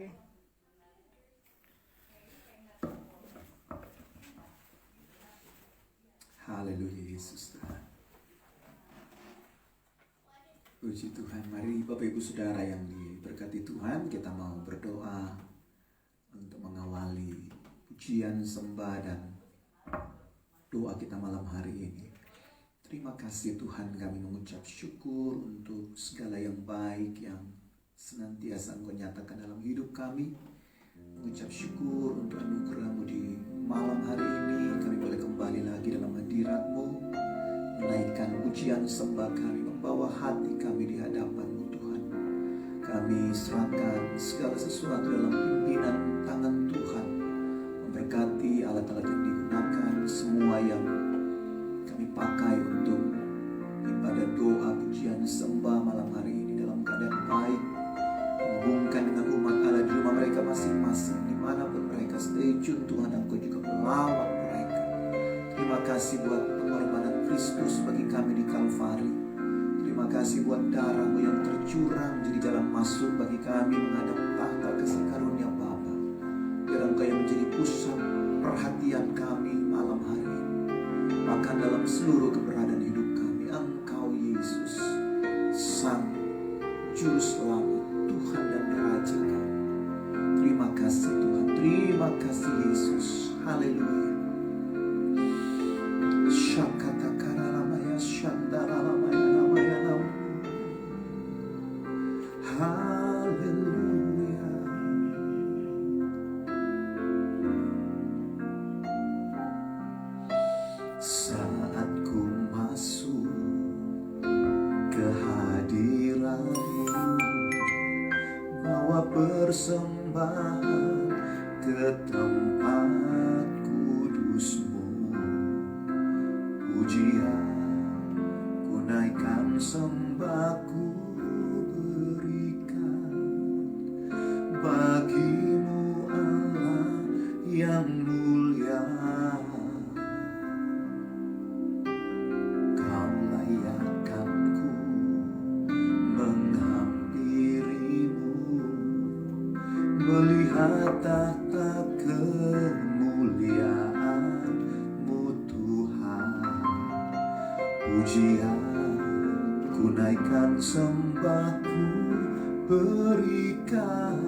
Oke. Haleluya Yesus Tuhan. Puji Tuhan. Mari Bapak Ibu Saudara yang diberkati Tuhan, kita mau berdoa untuk mengawali pujian sembah dan doa kita malam hari ini. Terima kasih Tuhan, kami mengucap syukur untuk segala yang baik yang senantiasa Engkau nyatakan dalam hidup kami. Mengucap syukur untuk anugerah-Mu di malam hari ini. Kami boleh kembali lagi dalam hadirat-Mu, menaikkan pujian sembah kami, membawa hati kami di hadapan-Mu Tuhan. Kami serahkan segala sesuatu dalam pimpinan tangan Tuhan. Memberkati alat-alat yang digunakan, semua yang kami pakai untuk ibadah doa pujian sembah malam hari ini dalam keadaan baik, menghubungkan dengan umat Allah di rumah mereka masing-masing, dimanapun mereka stay tune Tuhan, Engkau juga melawat mereka. Terima kasih buat pengorbanan Kristus bagi kami di Kalvari. Terima kasih buat darah-Mu yang tercurah menjadi jalan masuk bagi kami menghadap tahta kasih karunia Bapa. Biar Engkau yang menjadi pusat perhatian kami malam hari ini. Bahkan dalam seluruh keberadaan hidup kami, Engkau Yesus, Sang Juru Selamat, Tuhan dan Raja kami. Terima kasih Tuhan, terima kasih Yesus. Haleluya. Syakata karalamaya shandaralamaya namaya nam. Haleluya. Saat ku masuk ke hadirat-Mu, bawa persembahan ke tempat kudus-Mu, pujian ku naikkan, sembahku berikan bagi-Mu Allah yang mulia. Kau layakkan-Ku menghampiri-Mu, melihat tahta kemuliaan-Mu Tuhan. Pujian ku naikkan, sembahku berikan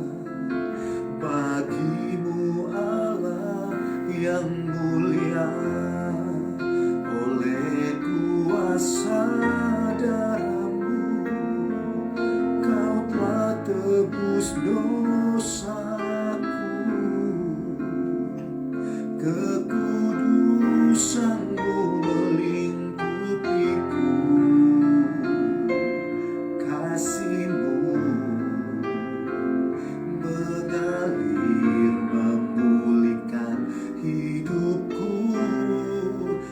bagi-Mu Allah yang mulia. Oleh kuasa darah-Mu, Kau telah tebus dosaku. Kekudusan-Mu melingkupiku, kasih-Mu mengalir memulihkan hidupku.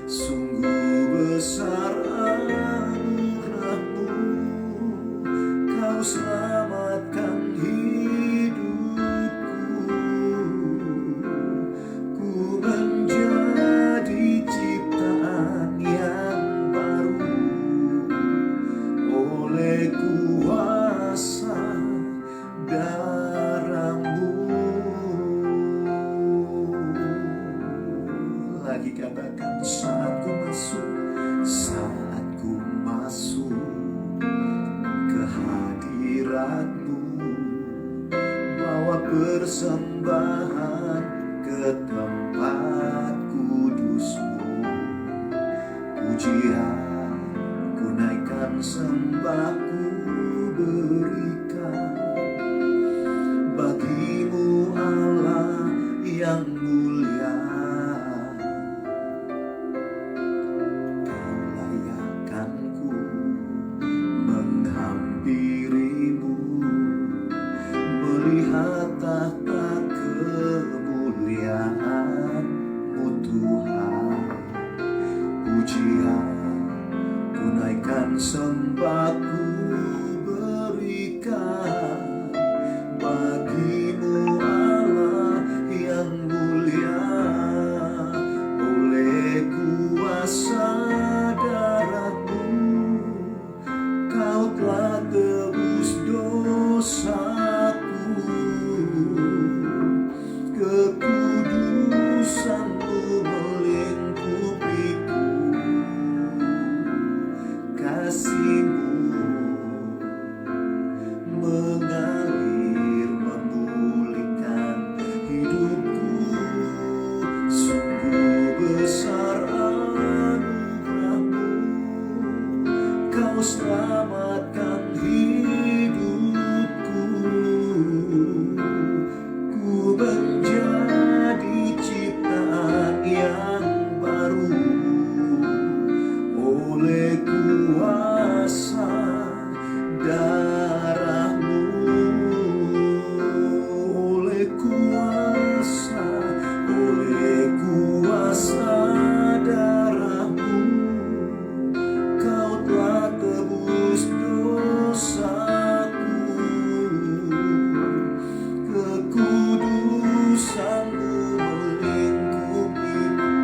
Sungguh besar anugerah-Mu, Kau selamatkan hidupku. Ku menjadi ciptaan yang baru oleh kuasa darah-Mu. Lagi katakan, saat ku masuk ke hadirat-Mu, bawa persembahan ke tempat kudus-Mu, pujian ku naikkan, sembahku berikan bagi-Mu Allah yang mulia. Kau layakkan-Ku menghampiri-Mu, melihat tahta kemuliaan-Mu Tuhan. Pujian ku naikkan, sembahku berikan bagi-Mu Allah yang mulia. Oleh kuasa darah-Mu, Kau telah tebus dosaku. kasih-Mu mengalir memulihkan hidupku. Sungguh besar anugerah-Mu, Kau selamatkan hidupku. Ku menjadi ciptaan yang baru oleh kuasa darah-Mu, oleh kuasa darah-Mu, Kau telah tebus dosaku. Kekudusan-Mu melingkupiku,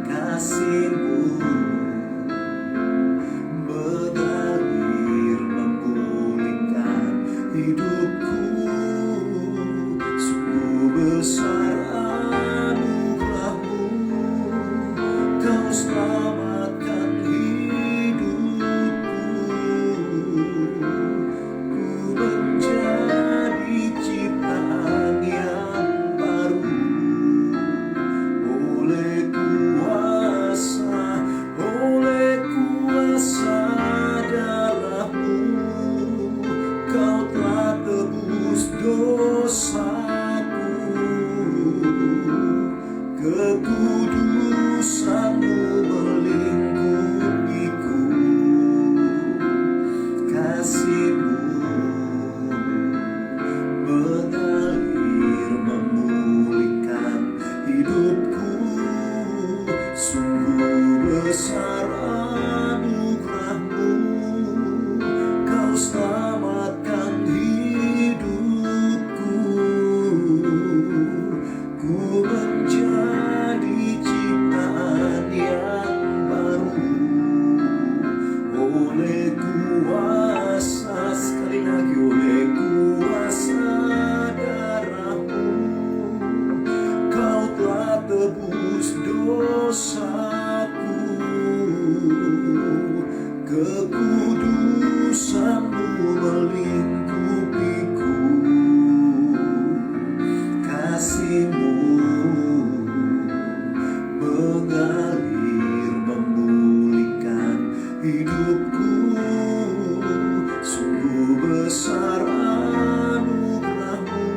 kasih-Mu mengalir memulihkan hidupku. Sungguh besar anugerah-Mu, Kau selamatkan hidupku. Ku menjadi ciptaan yang baru oleh kuasa darah-Mu, Kau telah tebus dosaku. Kekudusan-Mu melingkupiku, kasih-Mu mengalir memulihkan hidupku. Sungguh besar anugerah-Mu, Kau selamatkan hidupku. Ku menjadi ciptaan yang baru oleh kuasa, sekali lagi, oleh kuasa darah-Mu, Kau telah tebus dosaku. Kekudusan-Mu melingkupiku, kasih-Mu mengalir memulihkan hidupku. Sungguh besar anugerah-Mu,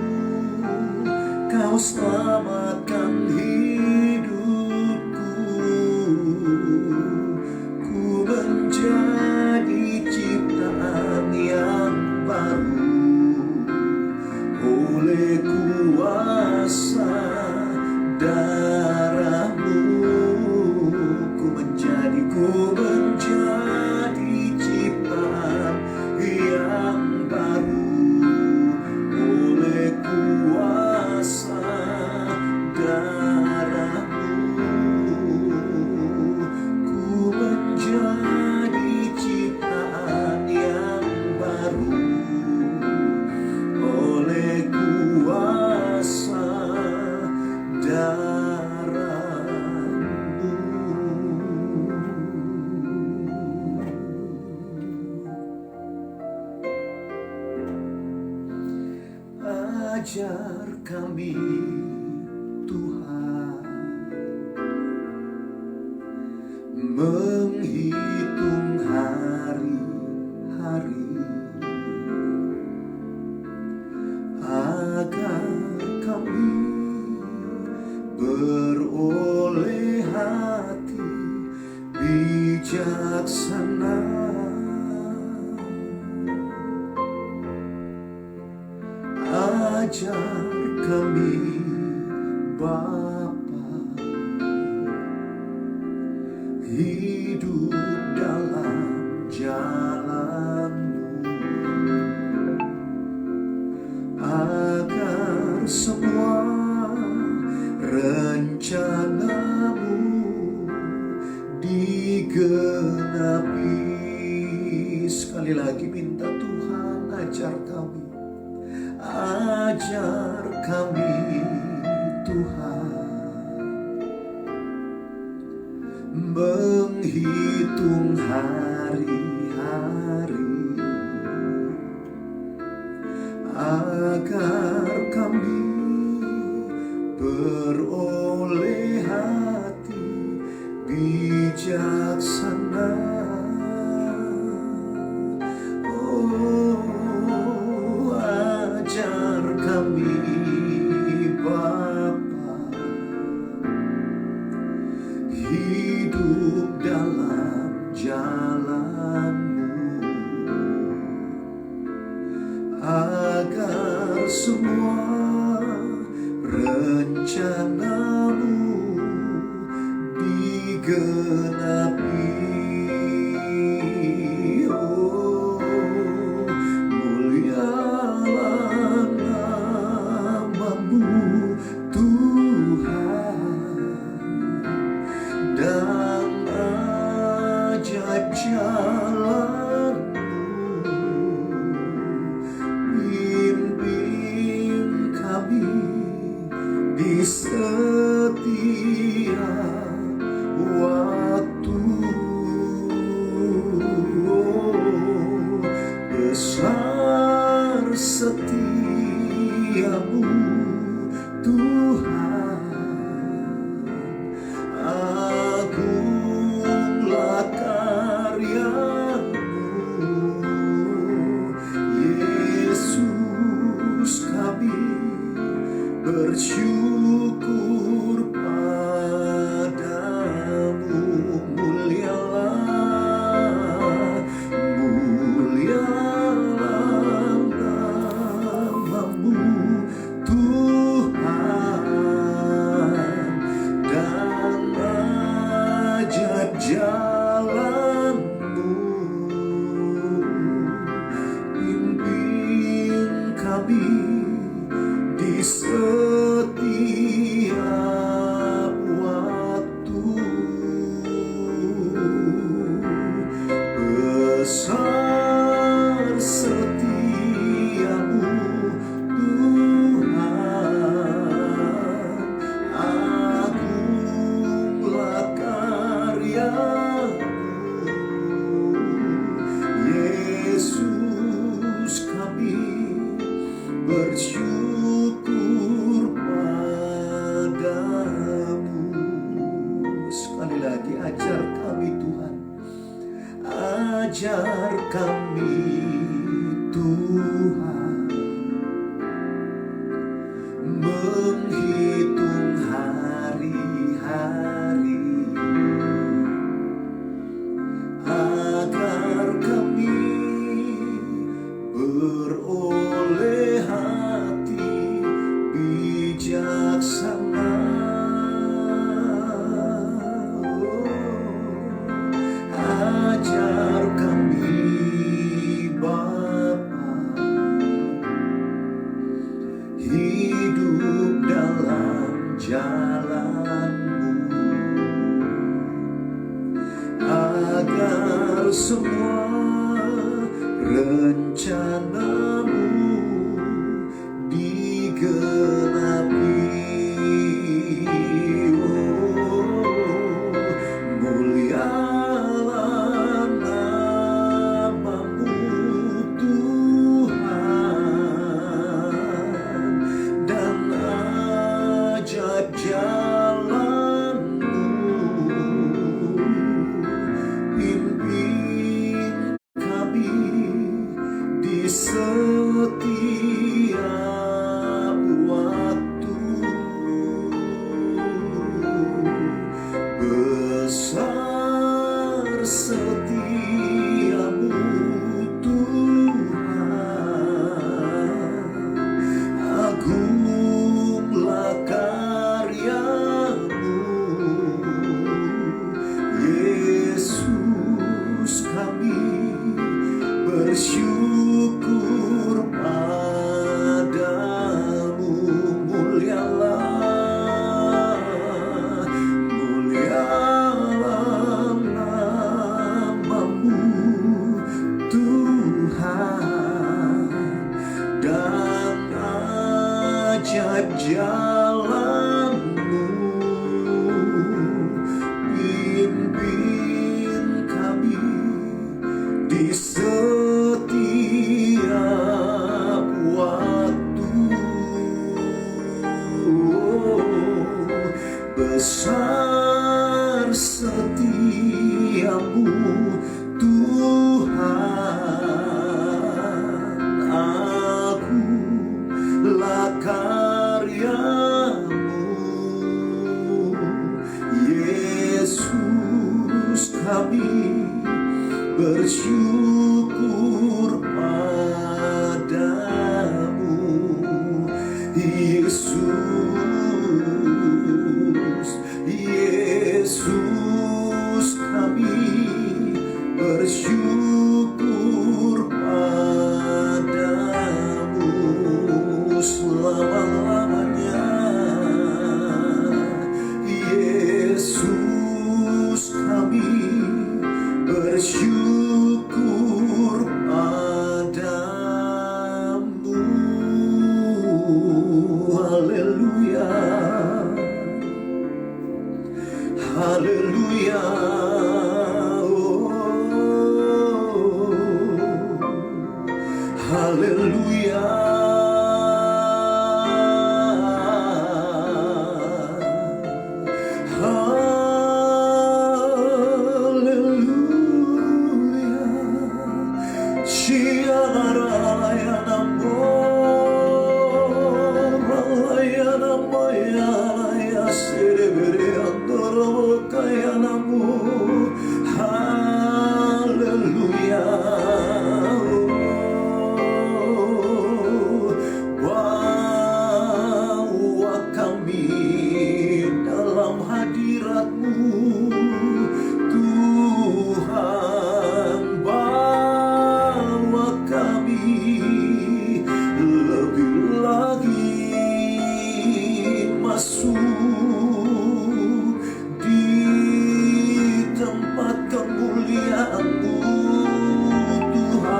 Kau selamatkan hidupku. Ku menjadi ciptaan yang baru oleh kuasa darah-Mu. Ku menjadi ciptaan yang baru oleh kuasa darah-Mu. Ku menjadi ciptaan yang baru oleh kuasa darah-Mu. Ajar kami Tuhan menghitung hari-hari, agar kami beroleh hati bijaksana. Ajar kami Bapa hidup dalam jalan-Mu, agar semua rencana-Mu digenapi. Sekali lagi minta Tuhan ajar kami, ajar kami Tuhan menghitung hari-hari, agar kami beroleh hati bijaksana. Oh, ajar kami Bapa, hidup dalam jalan-Mu, agar semua rencana-Mu digenapi. Oh, mulialah nama-Mu Tuhan, dan ajaib jalan-Mu. Pimpin kami di setiap waktu. Oh, besar setiamu Tuhan, agunglah karya-Mu. Yesus, kami bersyukur padamu. Mulialah, mulialah nama-Mu Tuhan, dan ajaib jalan-Mu. Pimpin kami di setiap waktu. Besar setiamu Tuhan, agunglah karya-Mu. Yesus, kami bersyukur padamu. Sekali lagi, ajar kami Tuhan, ajar kami Tuhan, menghitung hari-hari, agar kami beroleh hati bijaksana. Oh, ajar kami Bapa, hidup dalam jalan-Mu, agar semua rencana-Mu digenapi. Oh, mulialah nama-Mu Tuhan, dan ajaib jalan-Mu. Pimpin kami di setiap waktu. Besar setiamu Tuhan, agunglah karya-Mu. Yesus, kami bersyukur padamu. Mulialah, mulialah nama-Mu Tuhan, dan ajaib jalan-Mu. Pimpin kami di setiap waktu. Besar setiamu Tuhan, akulah karyamu. Yesus, kami bersyukur padamu. Yesus, kami bersyukur padamu selama-lamanya. Yesus, kami bersyukur padamu. Haleluya, haleluya. Oh, haleluya. Haleluya. Bawa kami dalam hadirat-Mu Tuhan, bawa kami lebih lagi masuk di tempat kemuliaan-Mu Tuhan.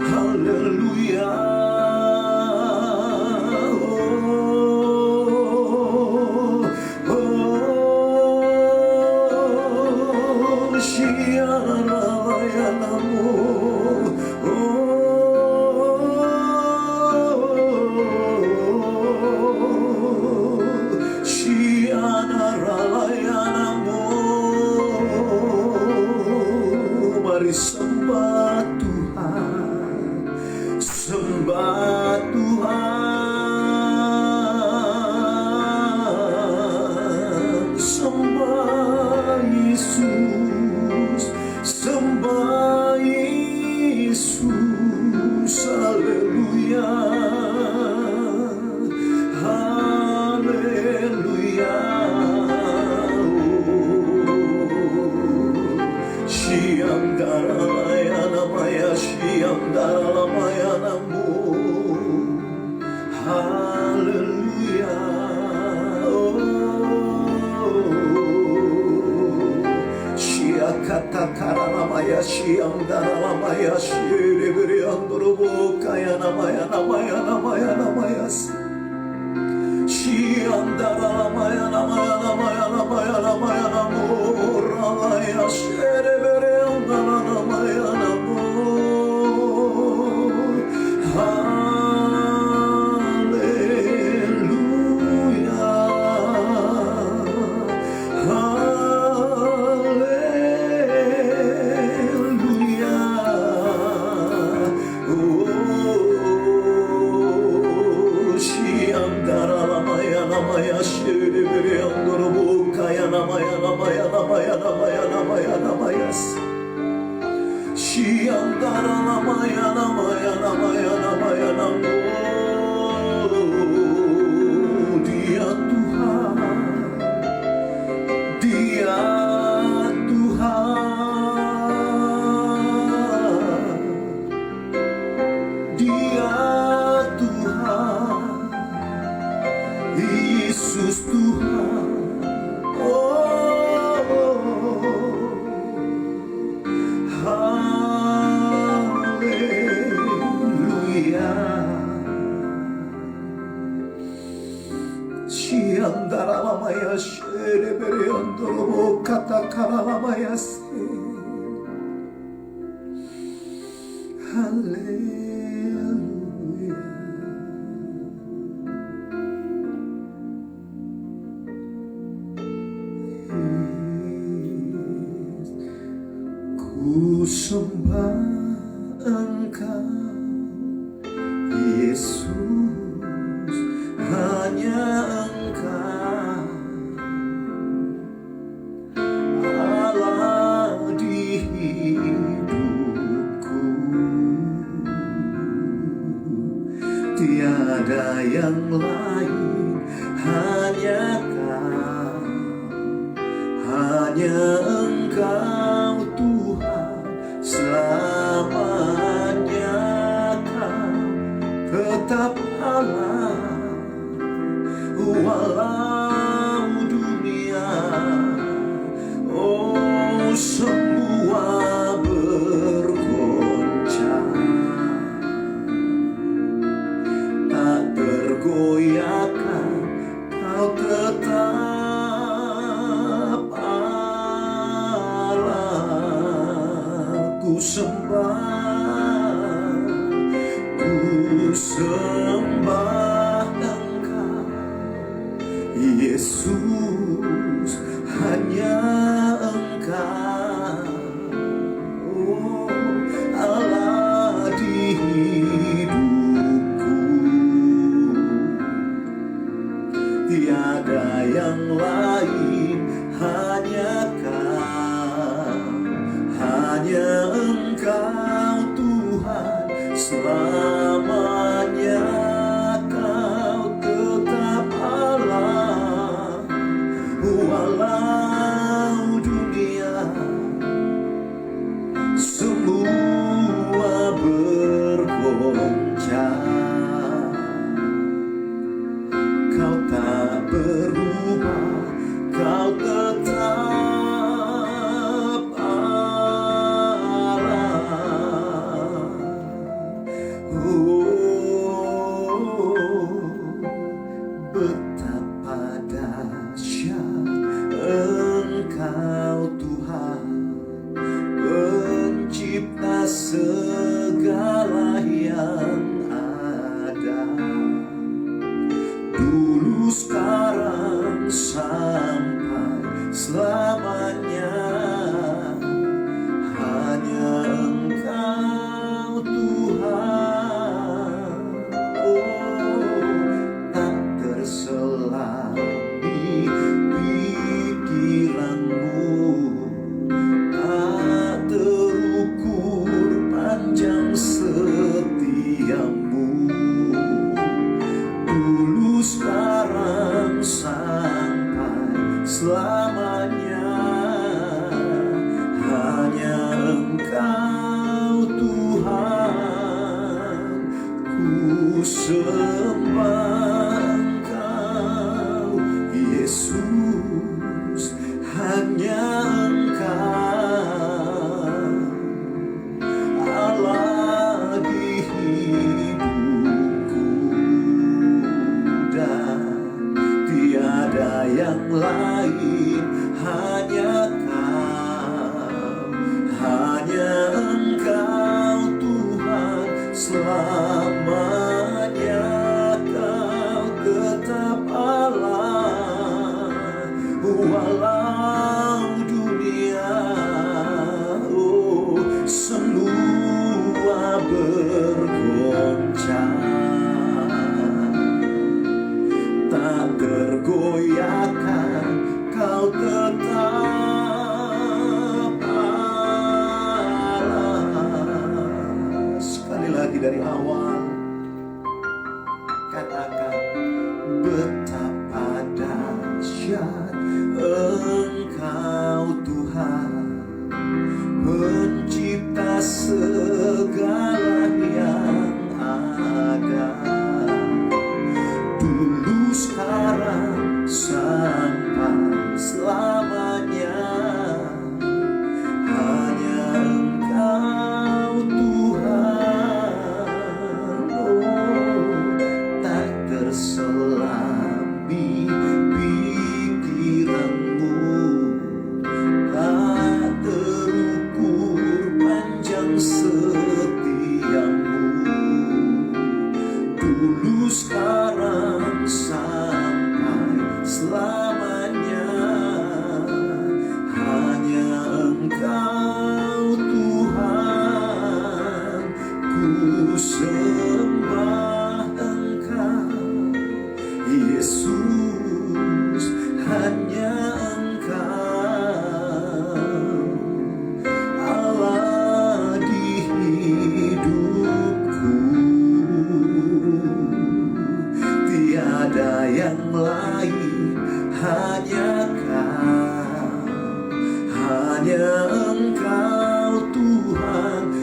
Haleluya. Mari sembah Tuhan, sembah Tuhan, sembah Yesus, sembah Yesus. Haleluya, haleluya. Siyam daralaya namaya, siyam daralamaya namu. Haleluya. Kata karanamaya, siyam daralamaya, shiribiri andorobo kaya namaya, namaya, namaya, namaya. Siyam daralamaya, namaya, namaya, namaya, namaya, namu. Ramaya, shiribiri andaramaya, namu. Namaya shiribiri andorobo kaya namaya, namaya, namaya, namaya, namaya, namaya. Shiyandara namaya, namaya, namaya, namaya, namu. Dia Tuhan, Dia Tuhan, Dia Tuhan. Yesus Tuhan, oh, haleluya. haleluya. Ku sembah Engkau Yesus, hanya Engkau Allah di hidupku, tiada yang lain, hanya Kau, hanya Engkau Tuhan, selamanya Kau tetap Allah, walau dunia semua bergoncang, tak tergoyahkan, Kau tetap Allah. Ku sembah Engkau Yesus, hanya Engkau Allah di hidupku, tiada yang lain, hanya Kau, hanya Engkau Tuhan, selamanya Kau tetap Allah, walau dunia semua bergoncang, Kau tak berubah, Kau tetap Allah.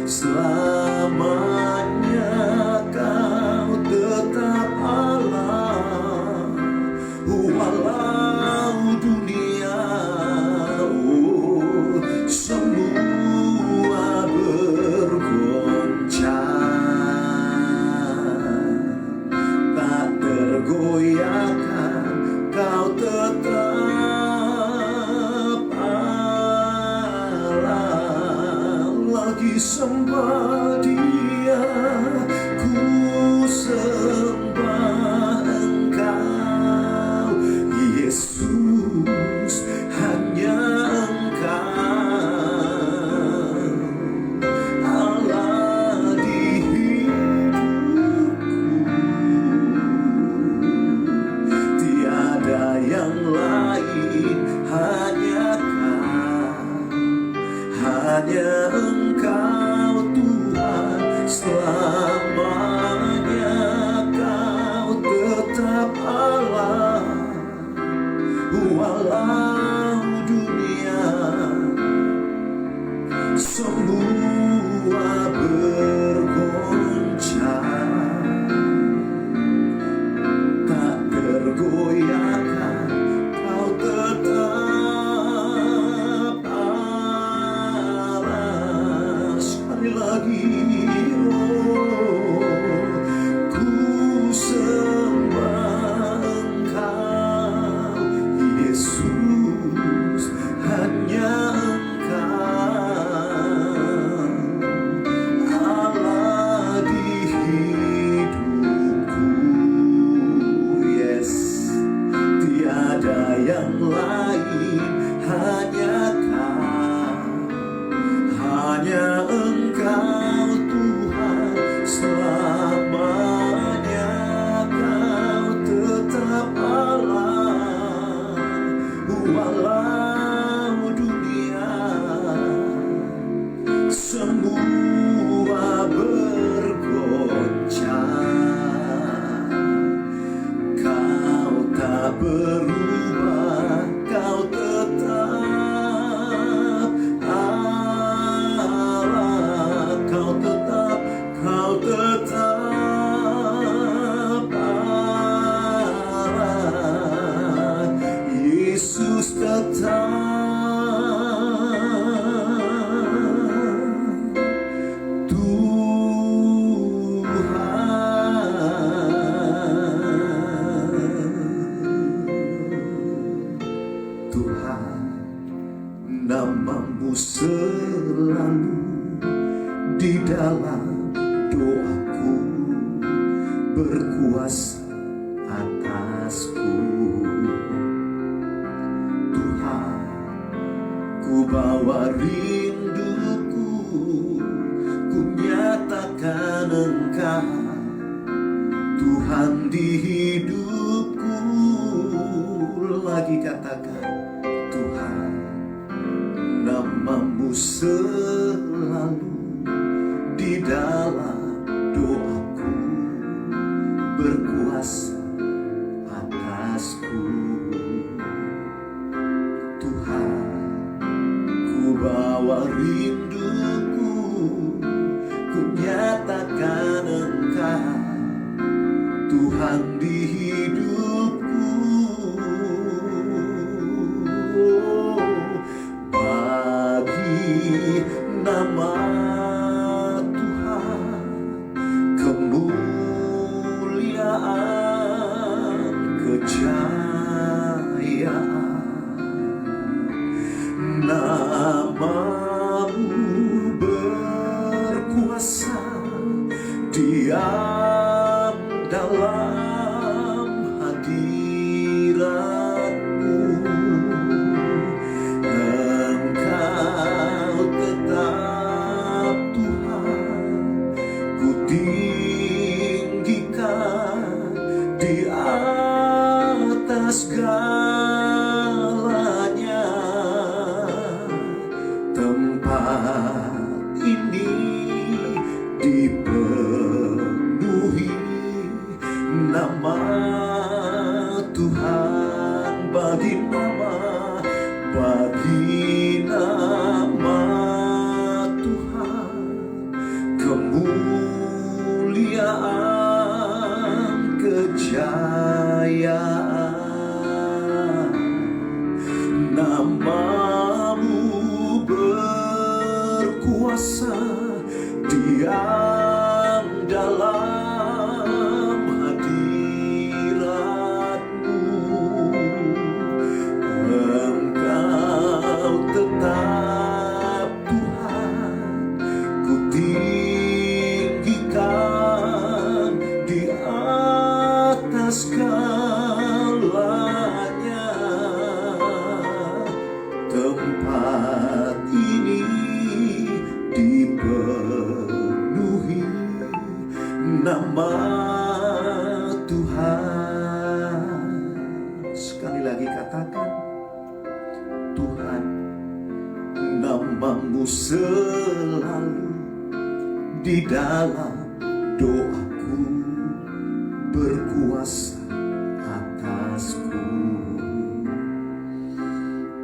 selamanya Kau tetap Allah, walau dunia semua bergoncang, tak tergoyahkan Kau tetap Allah. Lagi sembah Dia, ku sembah Engkau Yesus, hanya Engkau Allah di hidupku, tiada yang lain, hanya Kau, hanya Engkau Tuhan, selamanya Kau tetap Allah, walau dunia semua bergoncang, tak tergoyahkan Kau tetap Allah. Sekali lagi, ku sembah Engkau Yesus, hanya Engkau Allah di hidupku. Yes, tiada yang lain, hanya Kau, hanya Engkau Tuhan, selamanya Kau tetap Allah, walau dunia semua bergoncang, Kau tak berubah, Kau tetap Allah, Kau tetap Allah, Yesus tetap Tuhan, namamu selalu di dalam doaku, berkuasa atasku. Tuhan, ku bawa rinduku, ku nyatakan Engkau Tuhan di hidupku. Lagi katakan, Tuhan, namamu selalu di dalam doaku, berkuasa atasku. Tuhan, ku bawa rinduku, ku nyatakan Engkau Tuhan di hidupku. Bagi nama Tuhan kemuliaan, kejayaan, namamu berkuasa, diam dalam hadiratmu. Engkau tetap berkuasa, diam dalam hadirat-Mu. Engkau tetap Tuhan, ku tinggikan di atas segalanya. Tempat ini dipenuhi nama Tuhan. Sekali lagi katakan, Tuhan, nama-Mu selalu di dalam doaku, berkuasa atasku.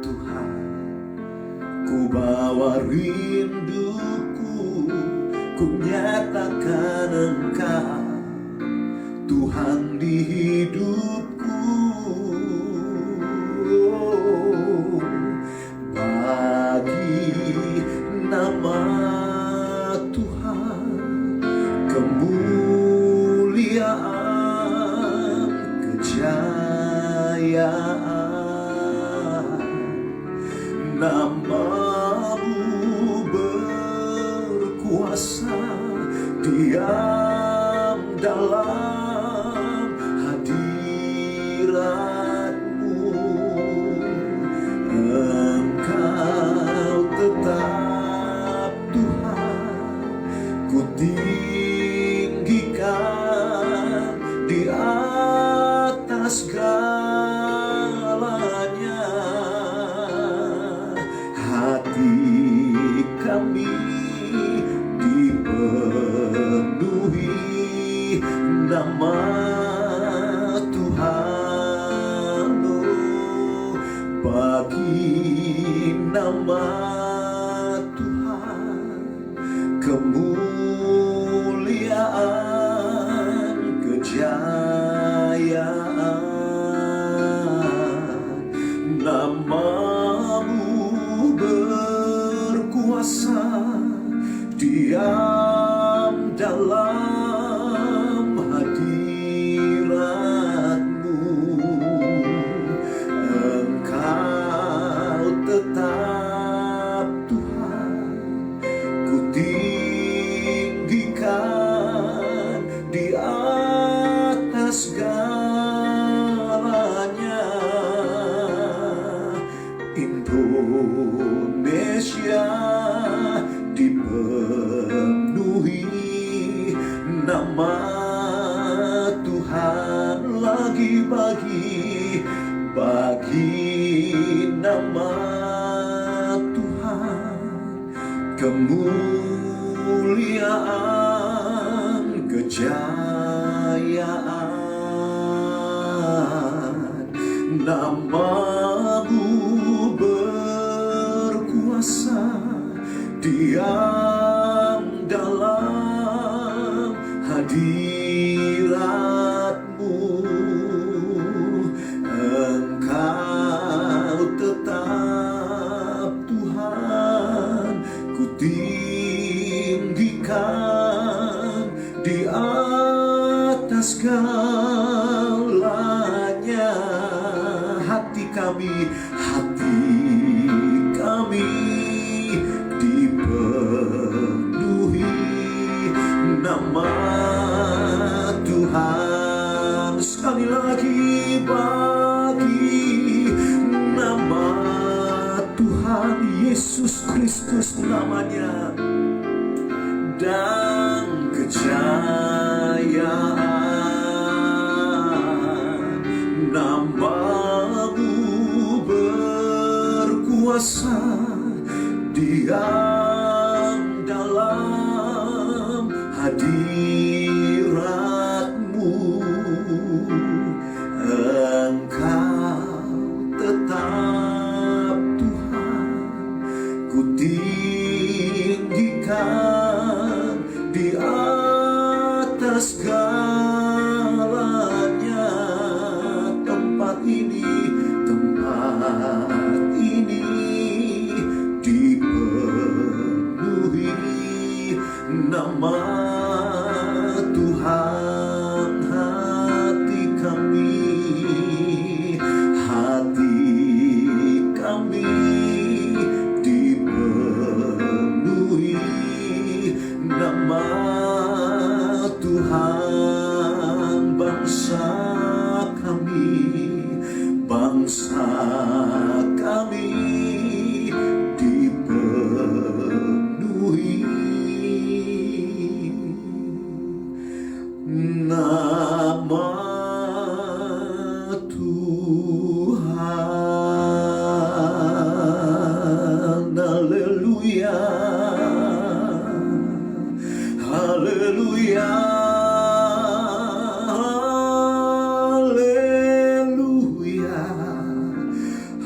Tuhan, ku bawa rinduku, ku nyatakan Engkau Tuhan di hidupku. Bagi nama Tuhan kemuliaan, kejayaan. Nama-Mu berkuasa, diam dalam hadirat-Mu. Engkau tetap Tuhan, ku tinggikan di atas segalanya. Hati kami dipenuhi nama Tuhan. Oh, bagi nama Tuhan kemuliaan, kejayaan. Nama-Mu berkuasa, diam dalam hadirat-Mu. Engkau tetap Tuhan, ku tinggikan di atas segalanya. Indonesia dipenuhi nama Tuhan. Lagi bagi nama Tuhan kemuliaan, kejayaan. Nama-Mu berkuasa, diam dalam hadirat-Mu. Engkau tetap Tuhan, ku tinggikan di atas segalanya. Hati kami dipenuhi nama Tuhan. Sekali lagi, bagi nama Tuhan Yesus Kristus namanya, dan kejayaan. Nama-Mu berkuasa, diam dalam hadirat-Mu. Engkau tetap Tuhan, ku tinggikan di atas segalanya. Tempat ini dipenuhi nama Tuhan hati kami dipenuhi. Nama Tuhan bangsa kami dipenuhi. Nama Tuhan, haleluya, haleluya, haleluya,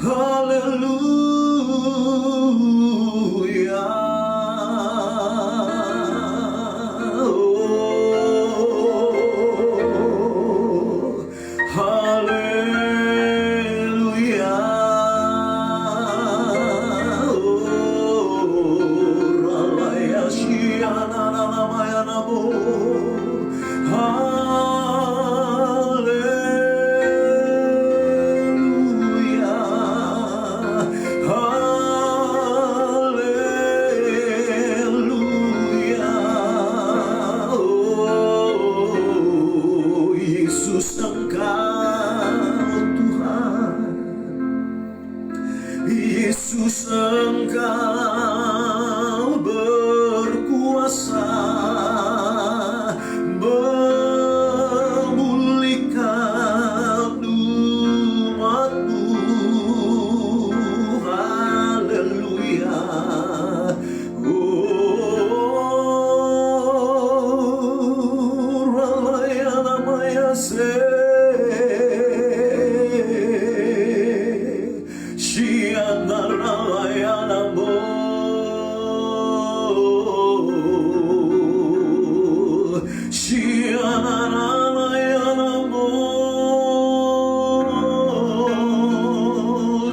haleluya. Yesus Engkau Tuhan, Yesus Engkau berkuasa memulihkan umat-Mu. Haleluya.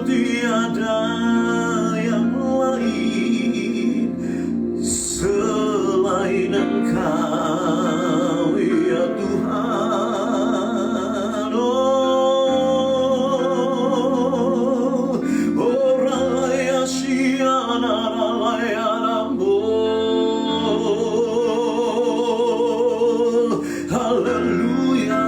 Tiada yang lain selain Engkau, ya Tuhan. Raya Shiana Raya Rambo. Haleluya.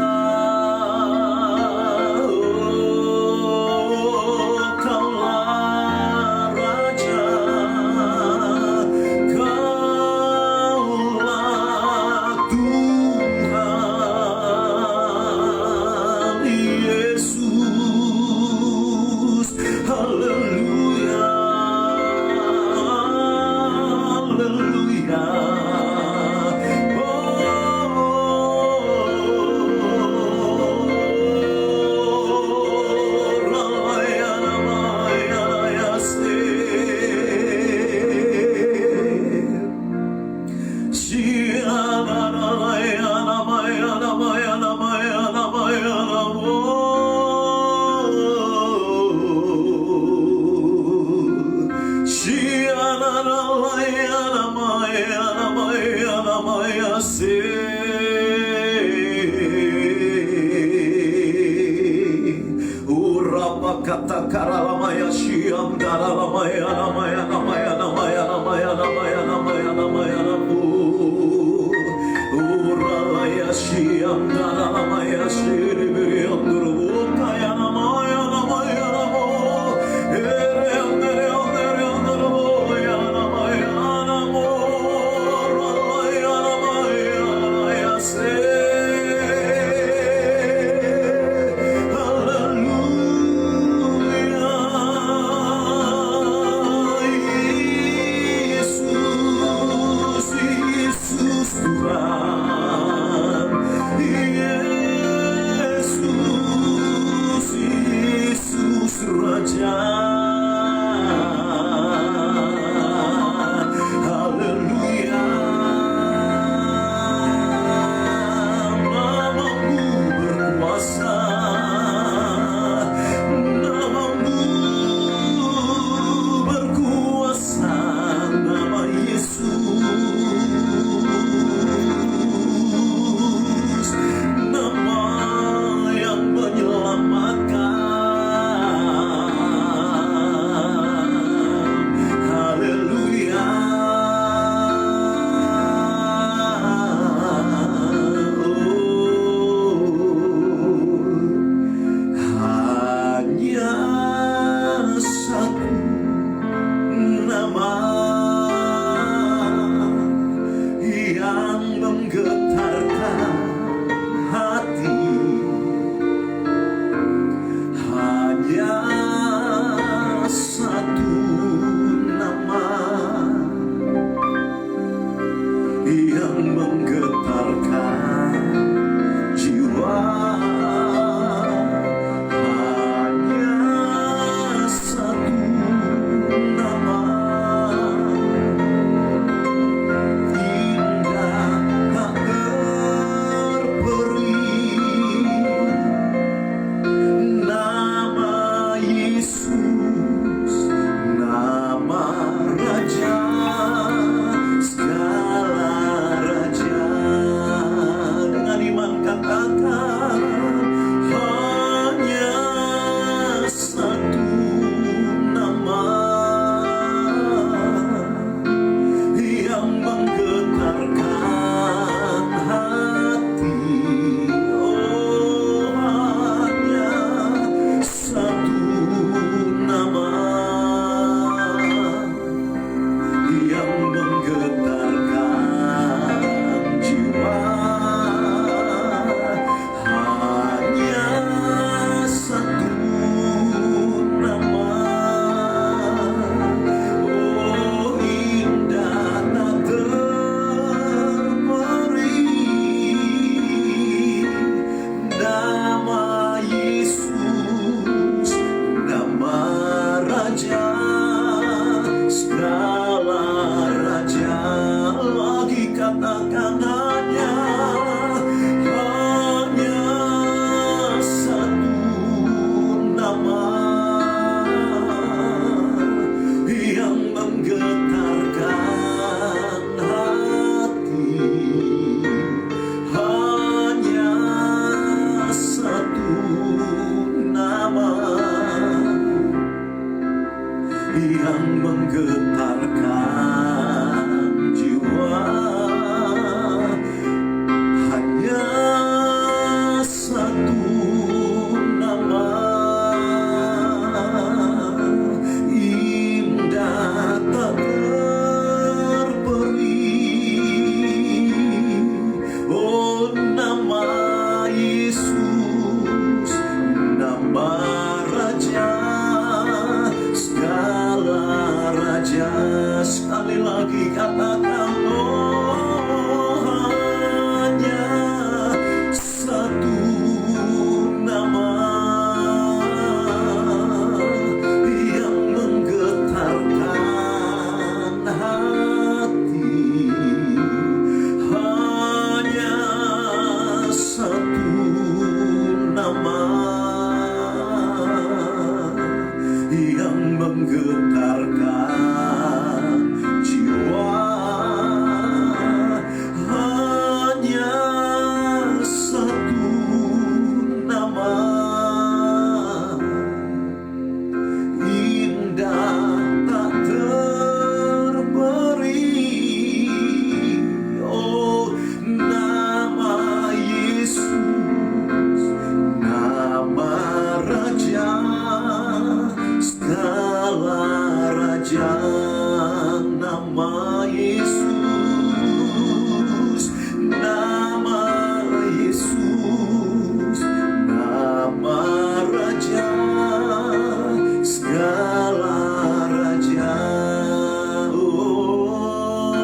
Kata karalamaya siam daralamaya namaya namaya namaya namaya namaya namaya namaya namu uralaya siam daralamaya siribiri anduru kaya namaya namaya namu ere andere andere anduru ya namaya namu uralaya namaya yang menggetarkan jiwa. Hanya satu nama, indah tak terperi, nama Yesus, nama Raja segala raja. Dengan iman katakan, hanya satu nama yang menggetarkan hati. Oh, hanya satu nama yang menggetarkan jiwa. Hanya satu nama, oh indah tak terperi, nama Yesus, nama Raja segala raja. Lagi katakan, hanya satu nama yang menggetarkan hati. Hanya satu nama yang menggetarkan jiwa. Hanya satu nama, indah tak terperi, oh nama Yesus, nama Raja segala raja. Sekali lagi katakan, oh hanya satu nama yang menggetarkan hati. Hanya satu nama yang menggetarkan jiwa. Hanya satu nama, indah tak terperi, oh nama Yesus, nama Raja segala raja. Nama Yesus, nama Yesus, nama Raja segala raja. Oh,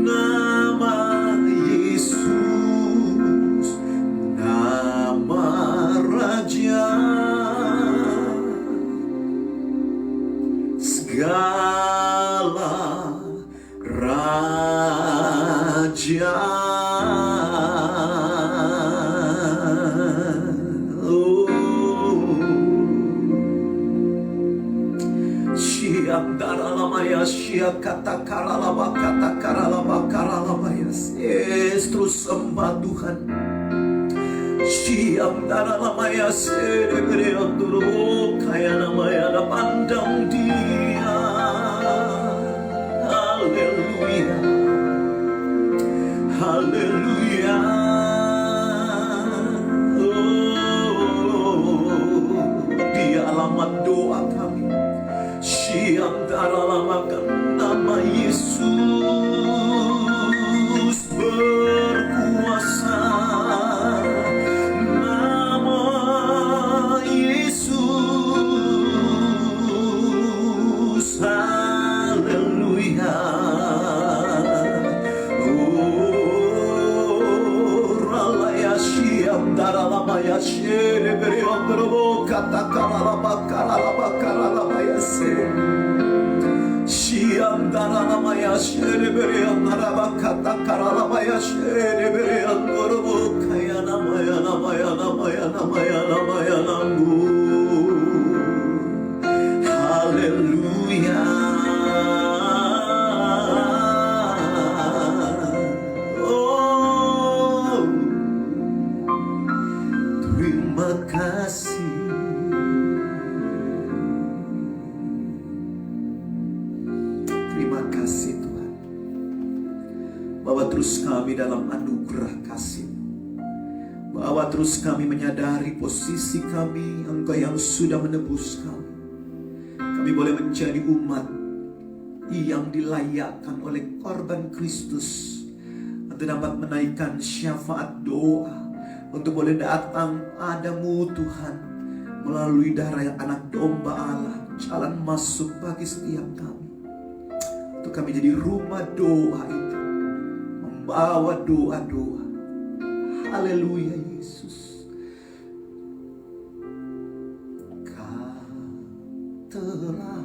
nama Yesus, nama Raja segala raja. Oh, siap daralamaya, siap kata karalaba, kata karalaba, karalabaya. Yes, terus sembah Tuhan. Siap daralamaya, serebere anduro, kaya namanya ada pandang Dia. Haleluya, haleluya. Oh, Dia alamat doa kami. Siap daralamakan nama Yesus berkuasa. Nama Yesus, haleluya. shere bere ondrobo kata karalaba karalaba se. Shiandara namaya shere bere ondaraba kata karalaba shere bere ondrobo kaya namaya namu. Hallelujah. Terima kasih. Terima kasih Tuhan. Bawa terus kami dalam anugerah kasih. Bawa terus kami menyadari posisi kami, Engkau yang sudah menebus kami. Kami boleh menjadi umat yang dilayakkan oleh korban Kristus untuk dapat menaikkan syafaat doa, untuk boleh datang padamu Tuhan melalui darah anak domba Allah, jalan masuk bagi setiap kami. Untuk kami jadi rumah doa itu, membawa doa-doa. Haleluya Yesus. Kau telah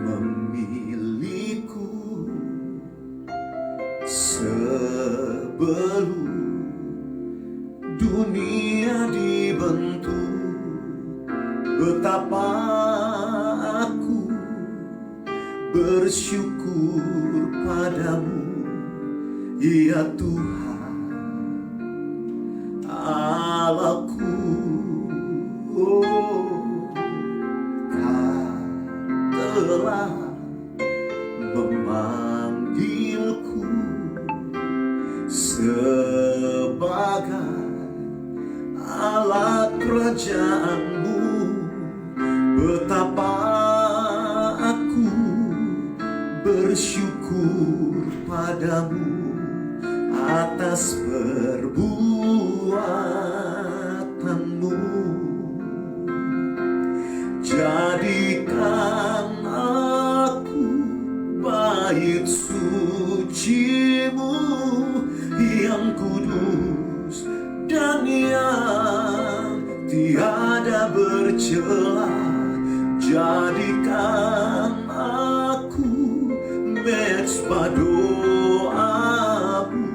memilihku sebelum dunia dibentuk. Betapa aku bersyukur padamu, ya Tuhan Allahku. Kau telah memanggilku sebagai alat kerajaanmu. Betapa aku bersyukur padamu atas perbuatanmu. Jadikan aku bait suci-Mu yang kudus dan yang tiada bercela. Jadikan aku mezbah doa-Mu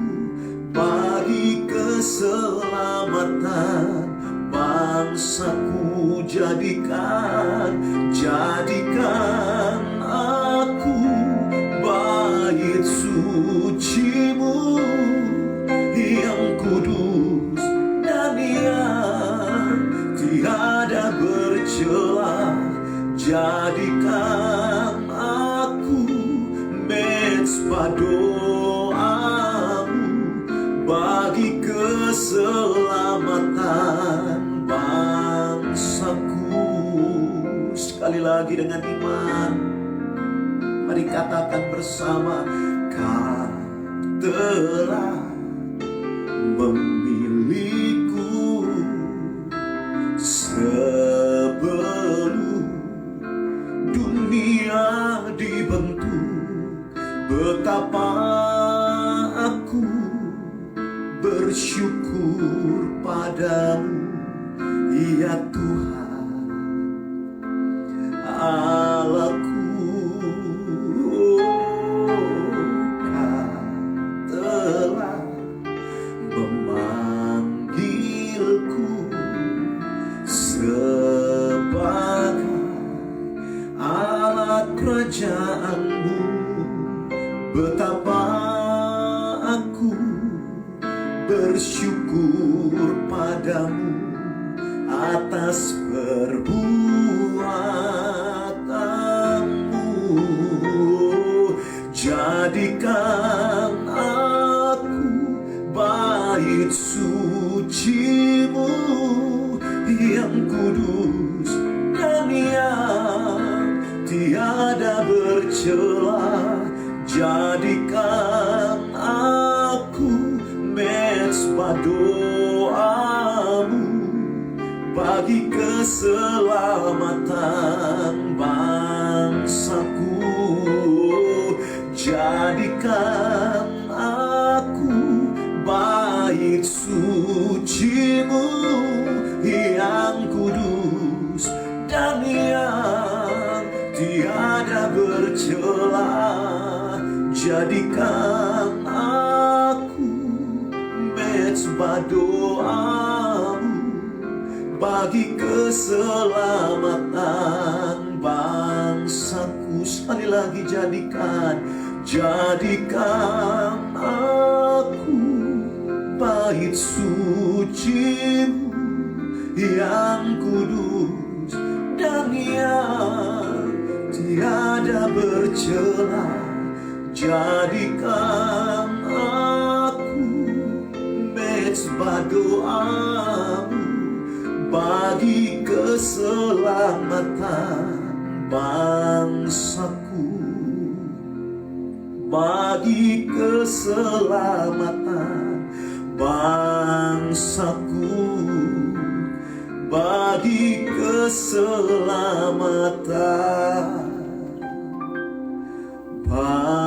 bagi keselamatan bangsaku. Jadikan aku bait suci-Mu yang kudus dan yang tiada bercela. Jadikan aku mezbah doa-Mu bagi keselamatan bangsaku. Sekali lagi dengan iman, mari katakan bersama. Kau telah memilihku sebelum dunia dibentuk. Betapa aku bersyukur padamu, ya Tuhan Allahku. Kau telah memanggilku sebagai alat kerajaan-Mu. Betapa aku bersyukur padamu atas perbuatanmu. Jadikan aku bait suci-Mu yang kudus dan yang tiada bercela. Jadikan aku mezbah doa-Mu bagi keselamatan bangsaku. Jadikan aku bait suci-Mu bercela, jadikan aku mezbah doamu bagi keselamatan bangsaku. Sekali lagi, jadikan aku bait suci-Mu yang kudus dan yang tiada bercela. Jadikan aku mezbah doamu bagi keselamatan bangsaku, bagi keselamatan bangsaku, bagi keselamatan bangsaku.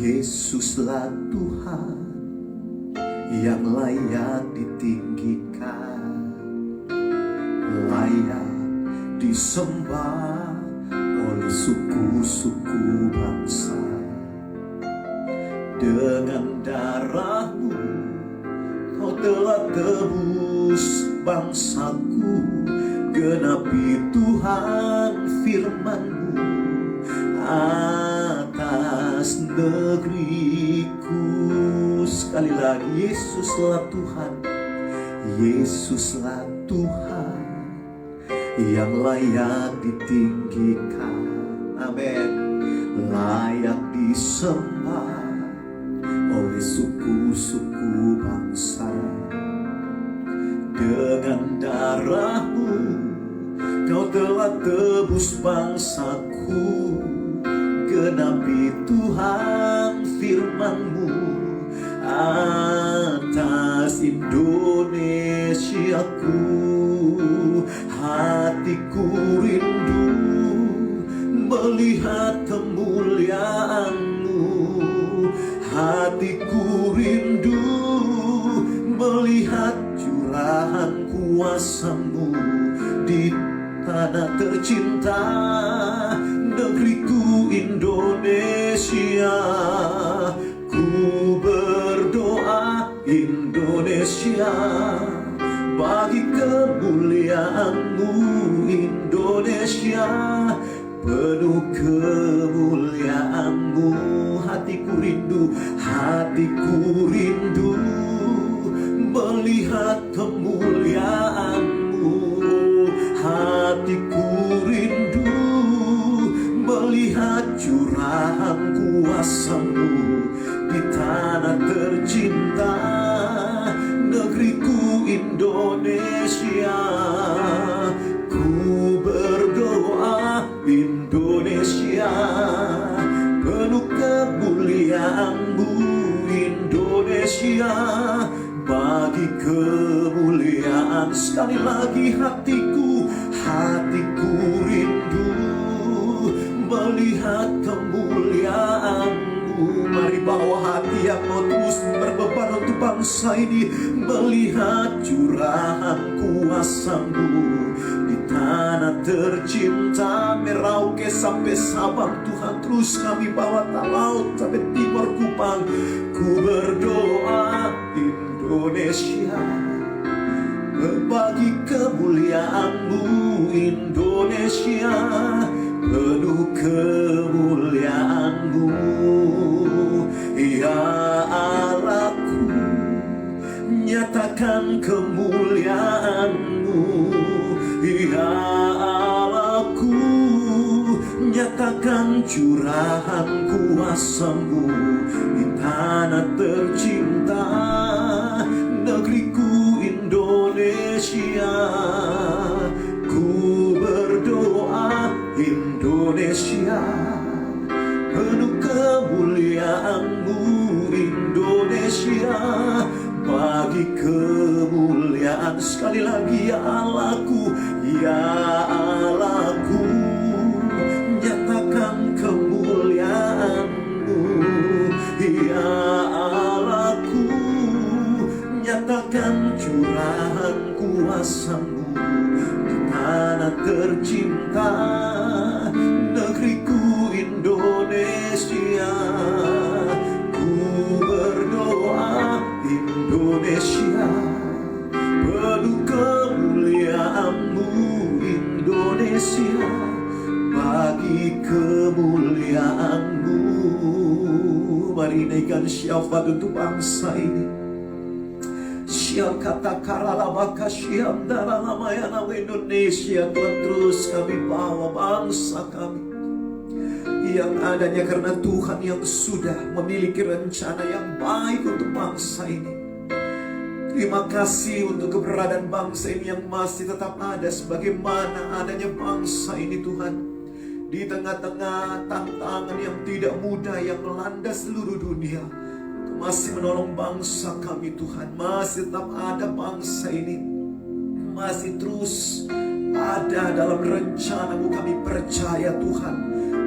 Yesuslah Tuhan yang layak ditinggikan, layak disembah oleh suku-suku bangsa. Dengan darah-Mu Kau telah tebus bangsaku, genapi Tuhan firman-Mu atas negeriku. Sekali lagi, Yesuslah Tuhan, Yesuslah Tuhan yang layak ditinggikan, amin, layak disembah oleh suku-suku bangsa. Dengan darah-Mu Kau telah tebus bangsaku, genapi Tuhan firman-Mu atas Indonesiaku. Hatiku rindu melihat kemuliaan-Mu, hatiku rindu melihat curahan kuasa-Mu di tanah tercinta, negeriku Indonesia. Ku berdoa Indonesia, bagi kemuliaan-Mu Indonesia, penuh kemuliaan-Mu. Hatiku rindu melihat kemuliaan-Mu, hatiku rindu melihat curahan kuasa-Mu di tanah tercinta, negeriku Indonesia. Ku berdoa Indonesia, penuh kemuliaan-Mu Indonesia, bagi kemuliaan. Sekali lagi, hatiku rindu melihat kemuliaan-Mu. Mari bawa hati yang mau terus berbeban untuk bangsa ini, melihat curahan kuasa-Mu di tanah tercinta. Merauke sampai Sabang, Tuhan terus kami bawa, laut sampai timur Kupang. Ku berdoa Indonesia, berbagi kemuliaan-Mu Indonesia, penuh kemuliaan-Mu. Ya Allahku, nyatakan kemuliaan-Mu. Ya Allahku, nyatakan curahan kuasa-Mu di tanah tercinta, negeriku Indonesia. Ku berdoa Indonesia, penuh kemuliaan-Mu Indonesia, bagi kemuliaan. Sekali lagi, ya Allahku, ya Allahku, nyatakan kemuliaan-Mu. Ya Allahku, nyatakan curahan kuasamu di tanah tercinta negeriku Indonesia. Ku berdoa Indonesia penuh kemuliaan-Mu Indonesia, bagi kemuliaan-Mu. Mari naikkan syafaat untuk bangsa ini. Kata karalabaka siandara namanya nama Indonesia. Tuhan, terus kami bawa bangsa kami yang adanya karena Tuhan yang sudah memiliki rencana yang baik untuk bangsa ini. Terima kasih untuk keberadaan bangsa ini yang masih tetap ada, sebagaimana adanya bangsa ini Tuhan, di tengah-tengah tantangan yang tidak mudah yang melanda seluruh dunia. Masih menolong bangsa kami Tuhan, masih tetap ada bangsa ini, masih terus ada dalam rencana-Mu. Kami percaya Tuhan.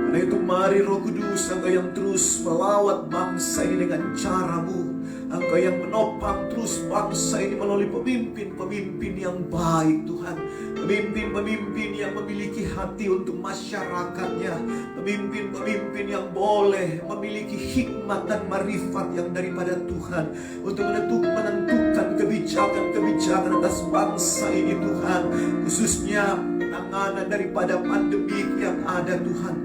Karena itu mari Roh Kudus, Engkau yang terus melawat bangsa ini dengan cara-Mu. Engkau yang menopang terus bangsa ini melalui pemimpin-pemimpin yang baik Tuhan. Pemimpin-pemimpin yang memiliki hati untuk masyarakatnya. Pemimpin-pemimpin yang boleh memiliki hikmat dan marifat yang daripada Tuhan, untuk menentukan kebijakan-kebijakan atas bangsa ini Tuhan. Khususnya penanganan daripada pandemi yang ada Tuhan.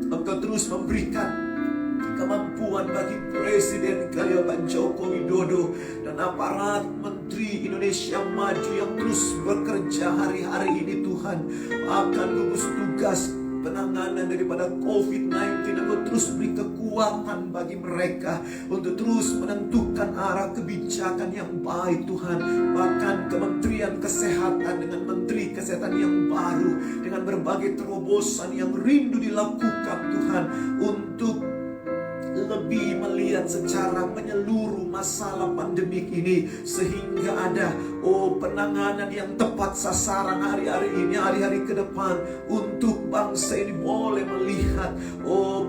Engkau terus memberikan kemampuan bagi Presiden Pak Joko Widodo dan aparat Menteri Indonesia Maju yang terus bekerja hari-hari ini Tuhan, akan gugus tugas penanganan daripada COVID-19. Engkau terus beri kekuatan bagi mereka untuk terus menentukan arah kebijakan yang baik Tuhan. Bahkan Kementerian Kesehatan dengan Menteri Kesehatan yang baru, dengan berbagai terobosan yang rindu dilakukan Tuhan, untuk lebih melihat secara menyeluruh masalah pandemik ini, sehingga ada penanganan yang tepat sasaran hari-hari ini, hari-hari ke depan, untuk bangsa ini boleh melihat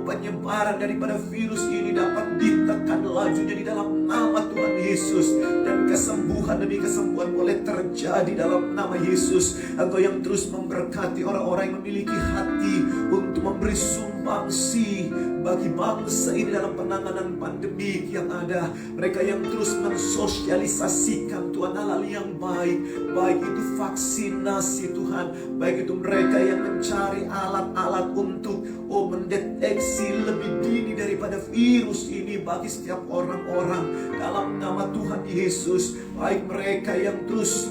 penyebaran daripada virus ini dapat ditekan lajunya di dalam nama Tuhan Yesus, dan kesembuhan demi kesembuhan boleh terjadi dalam nama Yesus. Engkau yang terus memberkati orang-orang yang memiliki hati untuk memberi sumbangsi bagi bangsa ini dalam penanganan pandemi yang ada. Mereka yang terus mensosialisasikan Tuhan hal-hal yang baik, baik itu vaksinasi Tuhan, baik itu mereka yang mencari alat-alat untuk mendeteksi lebih dini daripada virus ini bagi setiap orang-orang dalam nama Tuhan Yesus. Baik mereka yang terus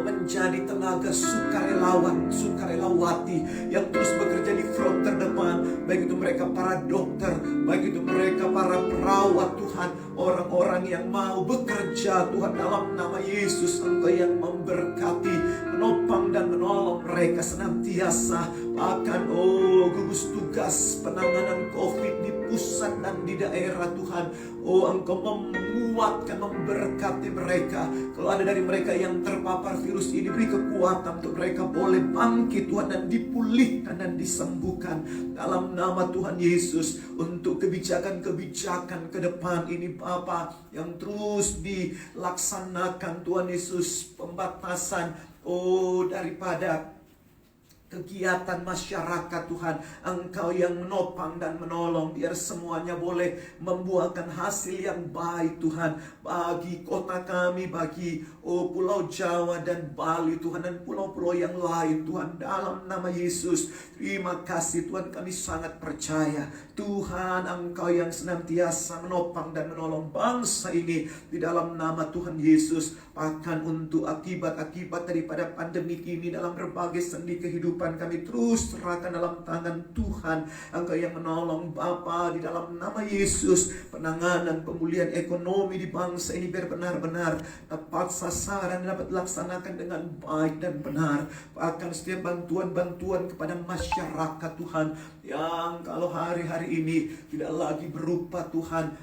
menjadi tenaga sukarelawan, sukarelawati yang terus bekerja di front terdepan, baik itu mereka para dokter, baik itu mereka para perawat Tuhan, orang-orang yang mau bekerja Tuhan, dalam nama Yesus Engkau yang memberkati, menopang dan menolong mereka senantiasa. Bahkan gugus tugas penanganan COVID di pusat dan di daerah Tuhan, Engkau menguatkan, memberkati mereka. Kalau ada dari mereka yang terpapar virus ini, beri kekuatan untuk mereka boleh bangkit Tuhan, dan dipulihkan dan disembuhkan dalam nama Tuhan Yesus. Untuk kebijakan-kebijakan ke depan ini Bapa, yang terus dilaksanakan Tuhan Yesus, pembatasan daripada kegiatan masyarakat Tuhan, Engkau yang menopang dan menolong, biar semuanya boleh membuahkan hasil yang baik Tuhan, bagi kota kami, bagi Pulau Jawa dan Bali Tuhan, dan pulau-pulau yang lain Tuhan, dalam nama Yesus. Terima kasih Tuhan, kami sangat percaya Tuhan Engkau yang senantiasa menopang dan menolong bangsa ini di dalam nama Tuhan Yesus. Bahkan untuk akibat-akibat daripada pandemi ini dalam berbagai sendi kehidupan, kami terus serahkan dalam tangan Tuhan. Engkau yang menolong Bapa, di dalam nama Yesus. Penanganan pemulihan ekonomi di bangsa ini biar benar-benar tepat sasaran, dapat dilaksanakan dengan baik dan benar. Bahkan setiap bantuan-bantuan kepada masyarakat Tuhan yang kalau hari-hari ini tidak lagi berupa Tuhan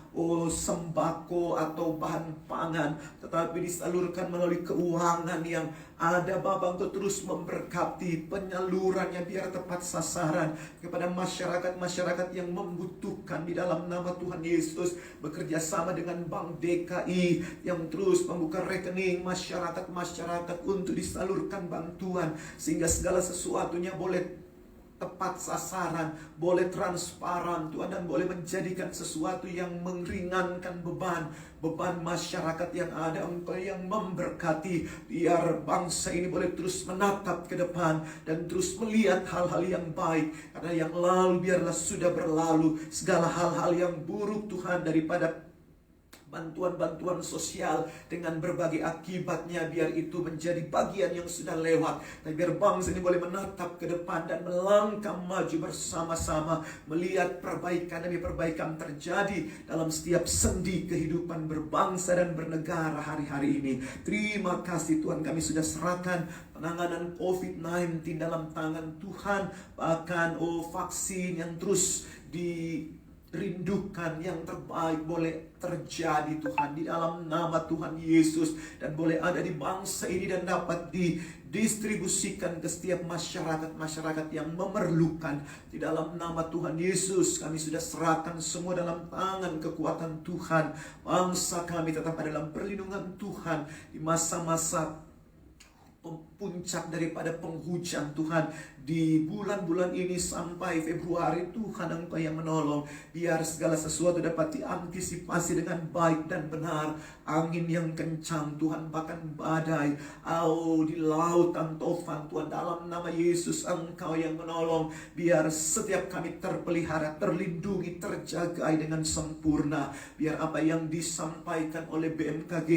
sembako atau bahan pangan, tetapi disalurkan melalui keuangan yang ada. Bapa, Engkau terus memberkati penyalurannya biar tepat sasaran kepada masyarakat-masyarakat yang membutuhkan di dalam nama Tuhan Yesus. Bekerja sama dengan Bank DKI yang terus membuka rekening masyarakat-masyarakat untuk disalurkan bantuan, sehingga segala sesuatunya boleh tepat sasaran, boleh transparan Tuhan, dan boleh menjadikan sesuatu yang meringankan beban masyarakat yang ada. Engkau yang memberkati, biar bangsa ini boleh terus menatap ke depan dan terus melihat hal-hal yang baik, karena yang lalu biarlah sudah berlalu. Segala hal-hal yang buruk Tuhan, daripada bantuan-bantuan sosial dengan berbagai akibatnya, biar itu menjadi bagian yang sudah lewat. Dan biar bangsa ini boleh menatap ke depan dan melangkah maju bersama-sama, melihat perbaikan demi perbaikan terjadi dalam setiap sendi kehidupan berbangsa dan bernegara hari-hari ini. Terima kasih Tuhan, kami sudah serahkan penanganan COVID-19 dalam tangan Tuhan. Bahkan vaksin yang terus rindukan, yang terbaik boleh terjadi Tuhan di dalam nama Tuhan Yesus, dan boleh ada di bangsa ini dan dapat didistribusikan ke setiap masyarakat yang memerlukan. Di dalam nama Tuhan Yesus kami sudah serahkan semua dalam tangan kekuatan Tuhan. Bangsa kami tetap ada dalam perlindungan Tuhan di masa-masa puncak daripada penghujan Tuhan. Di bulan-bulan ini sampai Februari, Tuhan Engkau yang menolong, biar segala sesuatu dapat diantisipasi dengan baik dan benar. Angin yang kencang Tuhan, bahkan badai di lautan tofan Tuhan, dalam nama Yesus Engkau yang menolong, biar setiap kami terpelihara, terlindungi, terjagai dengan sempurna. Biar apa yang disampaikan oleh BMKG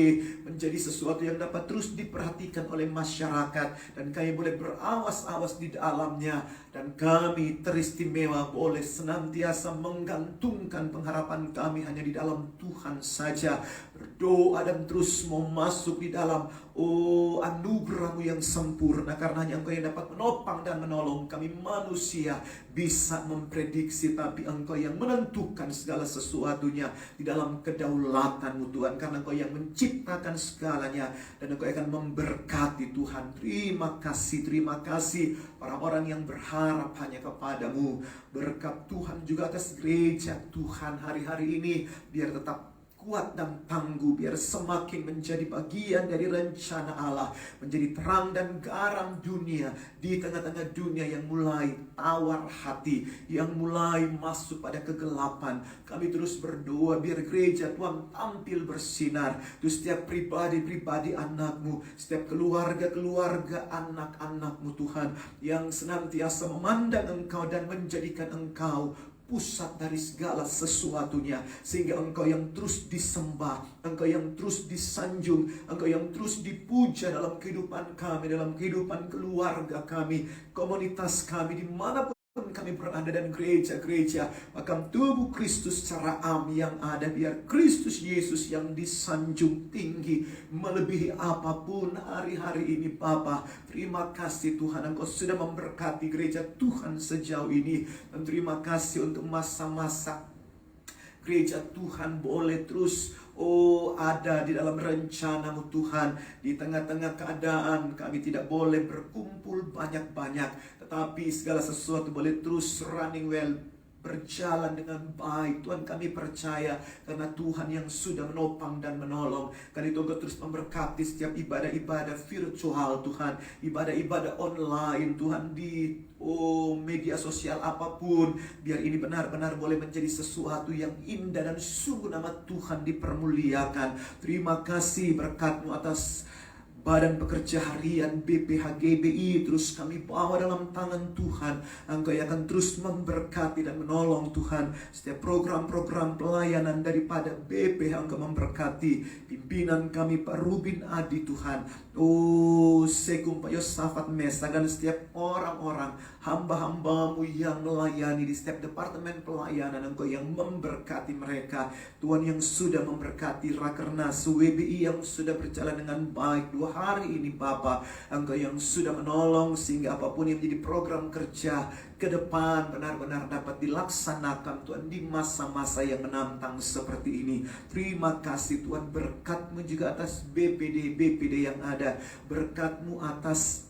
menjadi sesuatu yang dapat terus diperhatikan oleh masyarakat, dan kami boleh berawas-awas di dalamnya, dan kami teristimewa boleh senantiasa menggantungkan pengharapan kami hanya di dalam Tuhan saja. Berdoa dan terus mau masuk di dalam anugerah-Mu yang sempurna, karena hanya Engkau yang dapat menopang dan menolong. Kami manusia bisa memprediksi, tapi Engkau yang menentukan segala sesuatunya di dalam kedaulatan-Mu Tuhan, karena Engkau yang menciptakan segalanya, dan Engkau akan memberkati Tuhan. Terima kasih orang-orang yang berharap hanya kepadamu. Berkat Tuhan juga atas gereja Tuhan hari-hari ini, biar tetap kuat dan tangguh, biar semakin menjadi bagian dari rencana Allah, menjadi terang dan garam dunia di tengah-tengah dunia yang mulai tawar hati, yang mulai masuk pada kegelapan. Kami terus berdoa biar gereja Tuhan tampil bersinar. Terus setiap pribadi-pribadi anak-Mu, setiap keluarga-keluarga anak-anak-Mu Tuhan, yang senantiasa memandang Engkau dan menjadikan Engkau pusat dari segala sesuatunya, sehingga Engkau yang terus disembah, Engkau yang terus disanjung, Engkau yang terus dipuja dalam kehidupan kami, dalam kehidupan keluarga kami, komunitas kami, dimanapun kami berada, dan gereja-gereja, bahkan tubuh Kristus secara am yang ada. Biar Kristus Yesus yang disanjung tinggi melebihi apapun hari-hari ini. Bapa, terima kasih Tuhan, Engkau sudah memberkati gereja Tuhan sejauh ini, dan terima kasih untuk masa-masa gereja Tuhan boleh terus ada di dalam rencana-Mu Tuhan. Di tengah-tengah keadaan kami tidak boleh berkumpul banyak-banyak, tetapi segala sesuatu boleh terus running well, berjalan dengan baik. Tuhan, kami percaya karena Tuhan yang sudah menopang dan menolong. Karena itu Engkau terus memberkati setiap ibadah-ibadah virtual Tuhan, ibadah-ibadah online Tuhan, di media sosial apapun. Biar ini benar-benar boleh menjadi sesuatu yang indah, dan sungguh nama Tuhan dipermuliakan. Terima kasih berkat-Mu atas Badan Pekerja Harian BPHGBI, terus kami bawa dalam tangan Tuhan. Engkau yang akan terus memberkati dan menolong Tuhan. Setiap program-program pelayanan daripada BPH Engkau memberkati. Pimpinan kami Pak Rubin Adi Tuhan, Sekum Pak Yosafat Mesa, dan setiap orang-orang hamba-hamba-Mu yang melayani di setiap departemen pelayanan. Engkau yang memberkati mereka. Tuhan yang sudah memberkati Rakernas WBI yang sudah berjalan dengan baik 2 hari ini Bapa. Engkau yang sudah menolong sehingga apapun yang menjadi program kerja ke depan benar-benar dapat dilaksanakan Tuhan di masa-masa yang menantang seperti ini. Terima kasih Tuhan, berkat-Mu juga atas BPD yang ada, berkat-Mu atas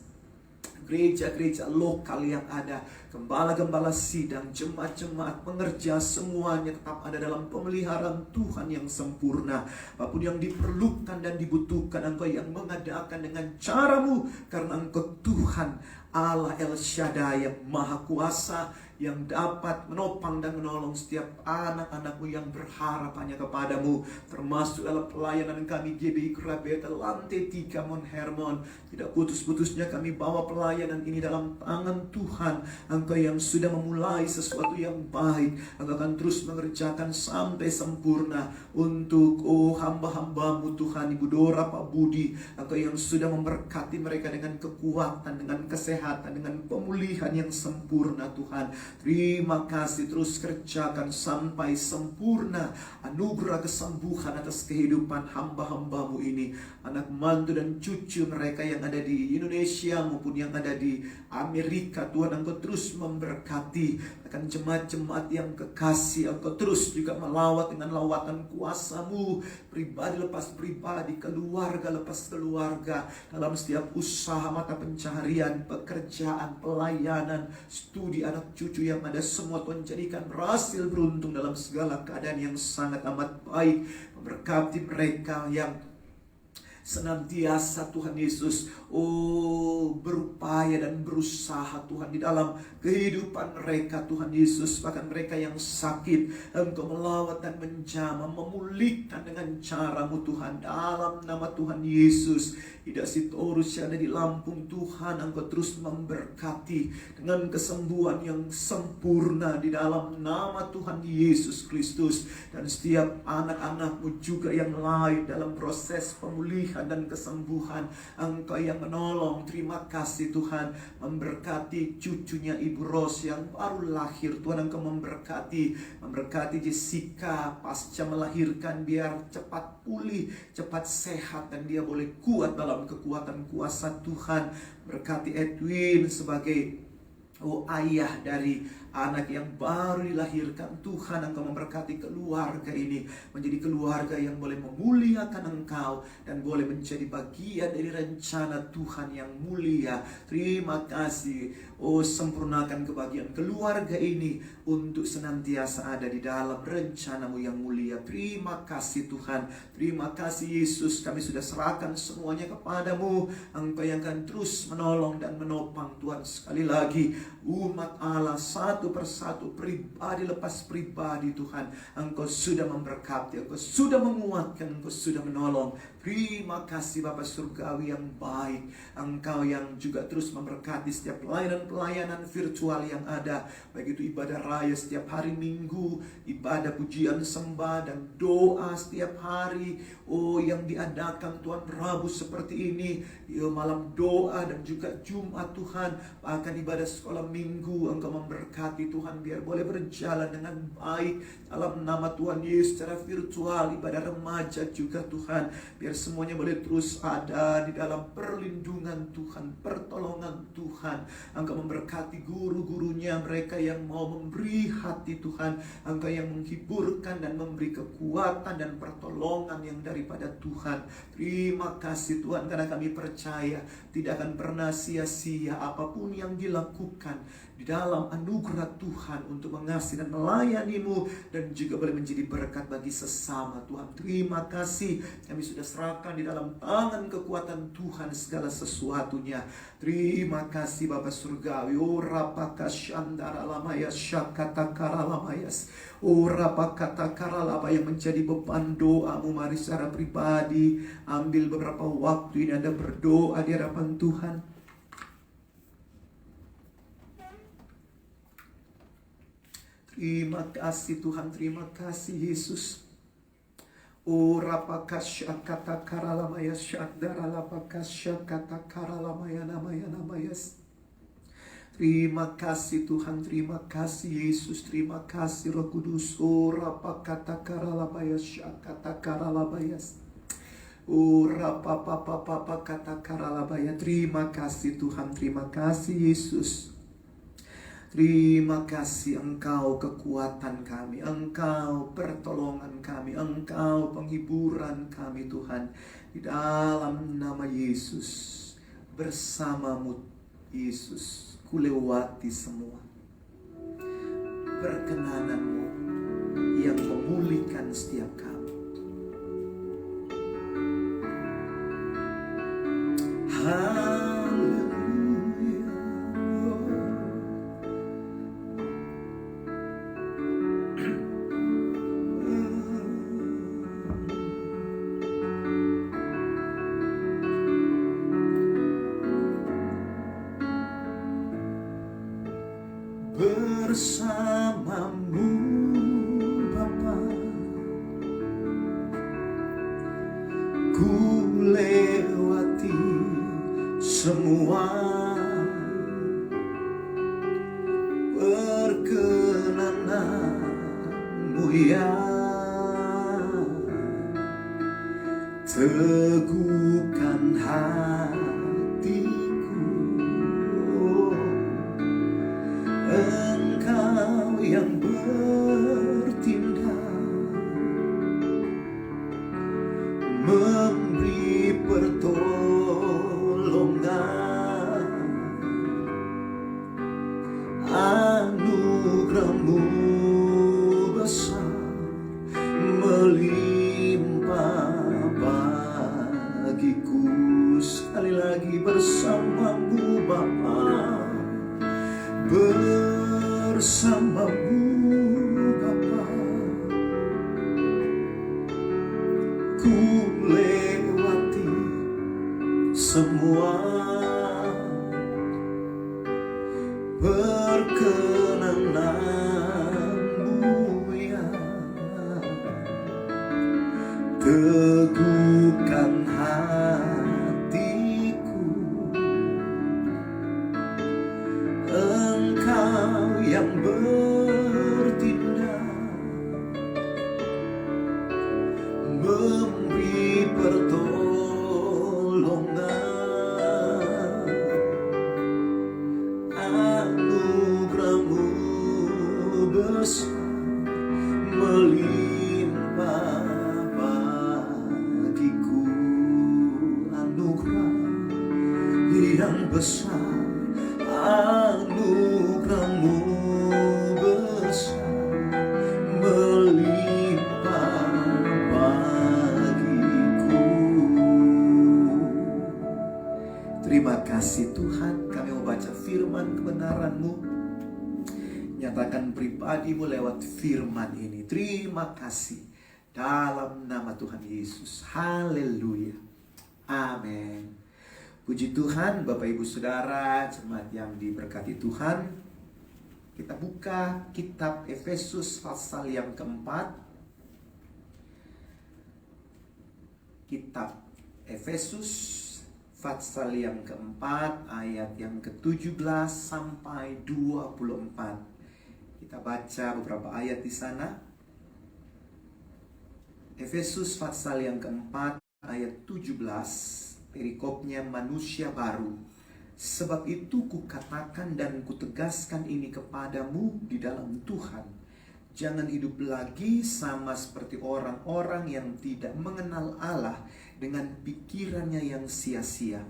gereja-gereja lokal yang ada, gembala-gembala sidang, jemaat-jemaat pengerja, semuanya tetap ada dalam pemeliharaan Tuhan yang sempurna. Apapun yang diperlukan dan dibutuhkan, Engkau yang mengadakan dengan cara-Mu, karena Engkau Tuhan Allah El Shaddai yang Maha Kuasa, yang dapat menopang dan menolong setiap anak-anak-Mu yang berharap hanya kepadamu, termasuk dalam pelayanan kami GBI Krabeta Lantai 3 Mon Hermon. Tidak putus-putusnya kami bawa pelayanan ini dalam tangan Tuhan. Engkau yang sudah memulai sesuatu yang baik, Engkau akan terus mengerjakan sampai sempurna untuk hamba-hamba-Mu Tuhan. Ibu Dora, Pak Budi, Engkau yang sudah memberkati mereka dengan kekuatan, dengan kesehatan, dengan pemulihan yang sempurna Tuhan. Terima kasih, terus kerjakan sampai sempurna anugerah kesembuhan atas kehidupan hamba-hamba-Mu ini, anak mantu dan cucu mereka yang ada di Indonesia maupun yang ada di Amerika. Tuhan, Engkau terus memberkati akan jemaat-jemaat yang kekasih. Engkau terus juga melawat dengan lawatan kuasa-Mu, pribadi lepas pribadi, keluarga lepas keluarga, dalam setiap usaha mata pencaharian, pekerjaan, pelayanan, studi anak cucu yang ada, semua Tuhan jadikan berhasil, beruntung dalam segala keadaan yang sangat amat baik. Memberkati mereka yang senantiasa Tuhan Yesus berupaya dan berusaha Tuhan di dalam kehidupan mereka Tuhan Yesus. Bahkan mereka yang sakit, Engkau melawat dan menjamah, memulihkan dengan cara-Mu Tuhan, dalam nama Tuhan Yesus. Ida Sitorus yang ada di Lampung Tuhan, Engkau terus memberkati dengan kesembuhan yang sempurna di dalam nama Tuhan Yesus Kristus. Dan setiap anak-anak-Mu juga yang lain dalam proses pemulihan dan kesembuhan, Engkau yang menolong. Terima kasih Tuhan, memberkati cucunya Ibu Ros yang baru lahir Tuhan. Engkau memberkati Jessica pasca melahirkan, biar cepat pulih, cepat sehat, dan dia boleh kuat dalam kekuatan kuasa Tuhan. Berkati Edwin sebagai ayah dari anak yang baru dilahirkan. Tuhan, Engkau memberkati keluarga ini menjadi keluarga yang boleh memuliakan Engkau dan boleh menjadi bagian dari rencana Tuhan yang mulia. Terima kasih. Sempurnakan kebahagiaan keluarga ini untuk senantiasa ada di dalam rencana-Mu yang mulia. Terima kasih Tuhan. Terima kasih Yesus. Kami sudah serahkan semuanya kepadamu. Engkau yang akan terus menolong dan menopang Tuhan. Sekali lagi, umat Allah satu persatu, pribadi lepas pribadi Tuhan, Engkau sudah memberkati, Engkau sudah menguatkan, Engkau sudah menolong. Terima kasih Bapa Surgawi yang baik. Engkau yang juga terus memberkati setiap pelayanan virtual yang ada, baik itu ibadah raya setiap hari Minggu, ibadah pujian sembah dan doa setiap hari yang diadakan Tuhan, Rabu seperti ini, malam doa dan juga Jumat Tuhan, bahkan ibadah sekolah Minggu. Engkau memberkati Tuhan, biar boleh berjalan dengan baik dalam nama Tuhan Yesus. Secara virtual ibadah remaja juga Tuhan, biar semuanya boleh terus ada di dalam perlindungan Tuhan, pertolongan Tuhan. Engkau memberkati guru-gurunya, mereka yang mau memberi hati Tuhan. Engkau yang menghiburkan dan memberi kekuatan dan pertolongan yang daripada Tuhan. Terima kasih Tuhan, karena kami percaya tidak akan pernah sia-sia apapun yang dilakukan di dalam anugerah Tuhan untuk mengasihi dan melayani-Mu, dan juga boleh menjadi berkat bagi sesama Tuhan. Terima kasih, kami sudah serahkan di dalam tangan kekuatan Tuhan segala sesuatunya. Terima kasih Bapa Surgawi. Rapakasyandaralamayas syakatakaralayas. Rapakatakaralayas yang menjadi beban doamu. Mari secara pribadi ambil beberapa waktu ini Anda berdoa di hadapan Tuhan. Terima kasih Tuhan, terima kasih Yesus. Rapakasya kata karalamaya syadara lapakasya kata karalamaya namayas. Terima kasih Tuhan, terima kasih Yesus, terima kasih Roh Kudus. Rapakata karalamaya syakata karalamayas. Rapa kata karalabaya. Terima kasih Tuhan, terima kasih Yesus. Terima kasih Engkau kekuatan kami, Engkau pertolongan kami, Engkau penghiburan kami Tuhan. Di dalam nama Yesus, bersamamu Yesus, kulewati semua perkenananmu yang memulihkan setiap kami. Bersamamu Bapa, ku lewati semua perkenananmu ya. Teguhkan hatiku, Engkau yang bertindak, memberi pertolongan, anugerah-Mu besar melimpah bagiku. Sekali lagi, bersamamu Bapa, bersamamu Bapa, ku lewati semua perkenananmu ya. Teguhkan hatiku, Engkau yang bertindak, memberi pertolongan, anugerah-Mu besar melimpah bagiku. Anugerah yang besar, anugerah-Mu besar melimpah bagiku. Terima kasih Tuhan, kami mau baca firman kebenaran-Mu, nyatakan pribadi-Mu lewat firman ini. Terima kasih dalam nama Tuhan Yesus. Haleluya, amin. Puji Tuhan, Bapak Ibu Saudara jemaat yang diberkati Tuhan. Kita buka kitab Efesus pasal yang keempat. Kitab Efesus pasal yang keempat, ayat yang ke-17 sampai 24. Kita baca beberapa ayat di sana. Efesus pasal yang keempat, ayat 17. Perikopnya manusia baru. Sebab itu kukatakan dan kutegaskan ini kepadamu di dalam Tuhan. Jangan hidup lagi sama seperti orang-orang yang tidak mengenal Allah, dengan pikirannya yang sia-sia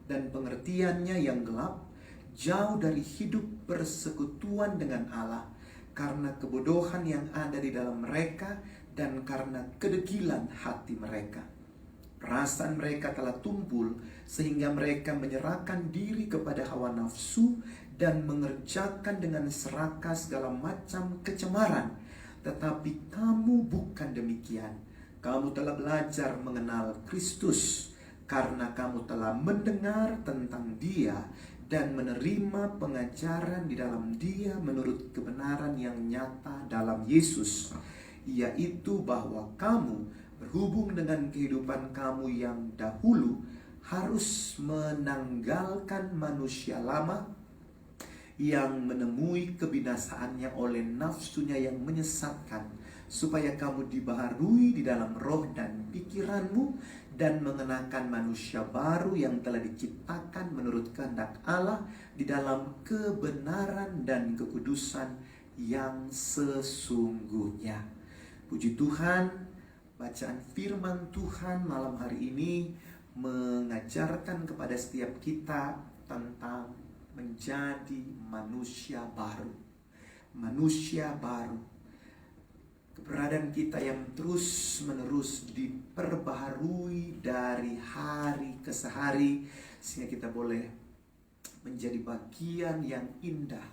dan pengertiannya yang gelap, jauh dari hidup persekutuan dengan Allah, karena kebodohan yang ada di dalam mereka dan karena kedegilan hati mereka. Perasaan mereka telah tumpul sehingga mereka menyerahkan diri kepada hawa nafsu dan mengerjakan dengan serakah segala macam kecemaran. Tetapi kamu bukan demikian. Kamu telah belajar mengenal Kristus karena kamu telah mendengar tentang Dia dan menerima pengajaran di dalam Dia menurut kebenaran yang nyata dalam Yesus, yaitu bahwa kamu berhubung dengan kehidupan kamu yang dahulu harus menanggalkan manusia lama yang menemui kebinasaannya oleh nafsunya yang menyesatkan, supaya kamu dibaharui di dalam roh dan pikiranmu, dan mengenakan manusia baru yang telah diciptakan menurut kehendak Allah di dalam kebenaran dan kekudusan yang sesungguhnya. Puji Tuhan, bacaan firman Tuhan malam hari ini mengajarkan kepada setiap kita tentang menjadi manusia baru. Manusia baru. Keberadaan kita yang terus-menerus diperbaharui dari hari ke hari, sehingga kita boleh menjadi bagian yang indah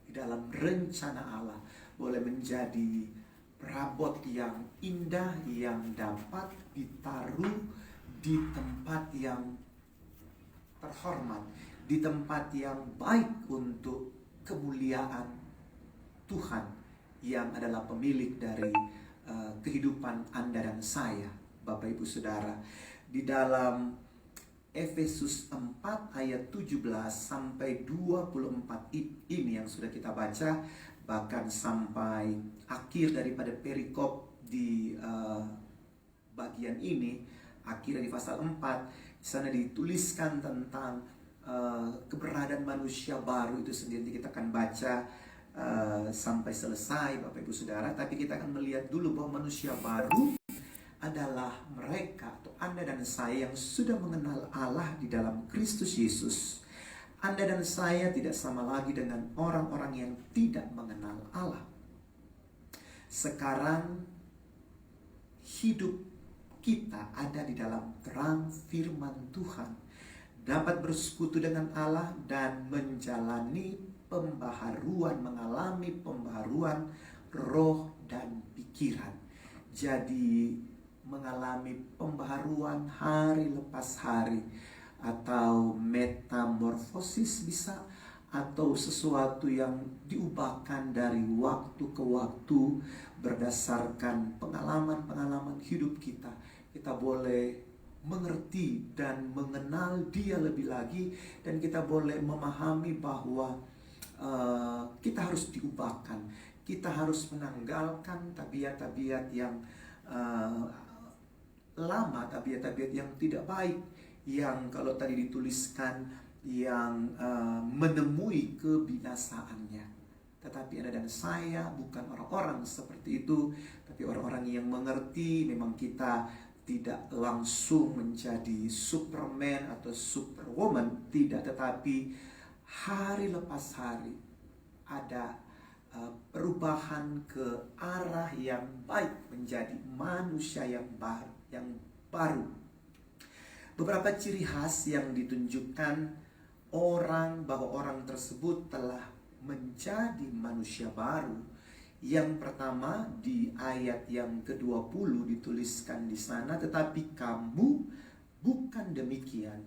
di dalam rencana Allah, boleh menjadi perabot yang indah yang dapat ditaruh di tempat yang terhormat, di tempat yang baik untuk kemuliaan Tuhan yang adalah pemilik dari kehidupan Anda dan saya, Bapak Ibu Saudara. Di dalam Efesus 4 ayat 17 sampai 24 ini yang sudah kita baca, bahkan sampai akhir daripada perikop di bagian ini, akhir dari pasal 4, di sana dituliskan tentang keberadaan manusia baru itu sendiri. Kita akan baca sampai selesai, Bapak Ibu Saudara. Tapi kita akan melihat dulu bahwa manusia baru adalah mereka atau Anda dan saya yang sudah mengenal Allah di dalam Kristus Yesus. Anda dan saya tidak sama lagi dengan orang-orang yang tidak mengenal Allah. Sekarang hidup kita ada di dalam terang firman Tuhan, dapat bersekutu dengan Allah dan menjalani pembaharuan, mengalami pembaharuan roh dan pikiran. Jadi mengalami pembaharuan hari lepas hari, atau metamorfosis bisa, atau sesuatu yang diubahkan dari waktu ke waktu berdasarkan pengalaman-pengalaman hidup kita. Kita boleh mengerti dan mengenal Dia lebih lagi, dan kita boleh memahami bahwa kita harus diubahkan. Kita harus menanggalkan tabiat-tabiat yang lama, tabiat-tabiat yang tidak baik, yang kalau tadi dituliskan yang menemui kebinasaannya. Tetapi Anda dan saya bukan orang-orang seperti itu, tapi orang-orang yang mengerti. Memang kita tidak langsung menjadi Superman atau Superwoman, tidak, tetapi hari lepas hari ada perubahan ke arah yang baik, menjadi manusia yang baru. Beberapa ciri khas yang ditunjukkan bahwa orang tersebut telah menjadi manusia baru. Yang pertama di ayat yang ke-20 dituliskan di sana, tetapi kamu bukan demikian.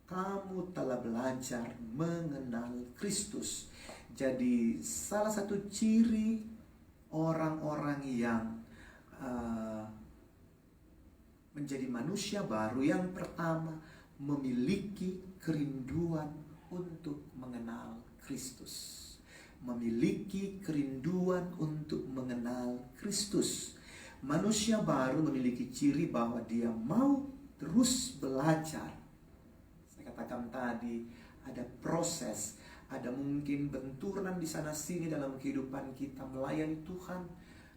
Kamu telah belajar mengenal Kristus. Jadi salah satu ciri orang-orang yang menjadi manusia baru, yang pertama memiliki kerinduan untuk mengenal Kristus. Memiliki kerinduan untuk mengenal Kristus. Manusia baru memiliki ciri bahwa dia mau terus belajar. Katakan tadi, ada proses, ada mungkin benturan di sana sini dalam kehidupan kita melayani Tuhan,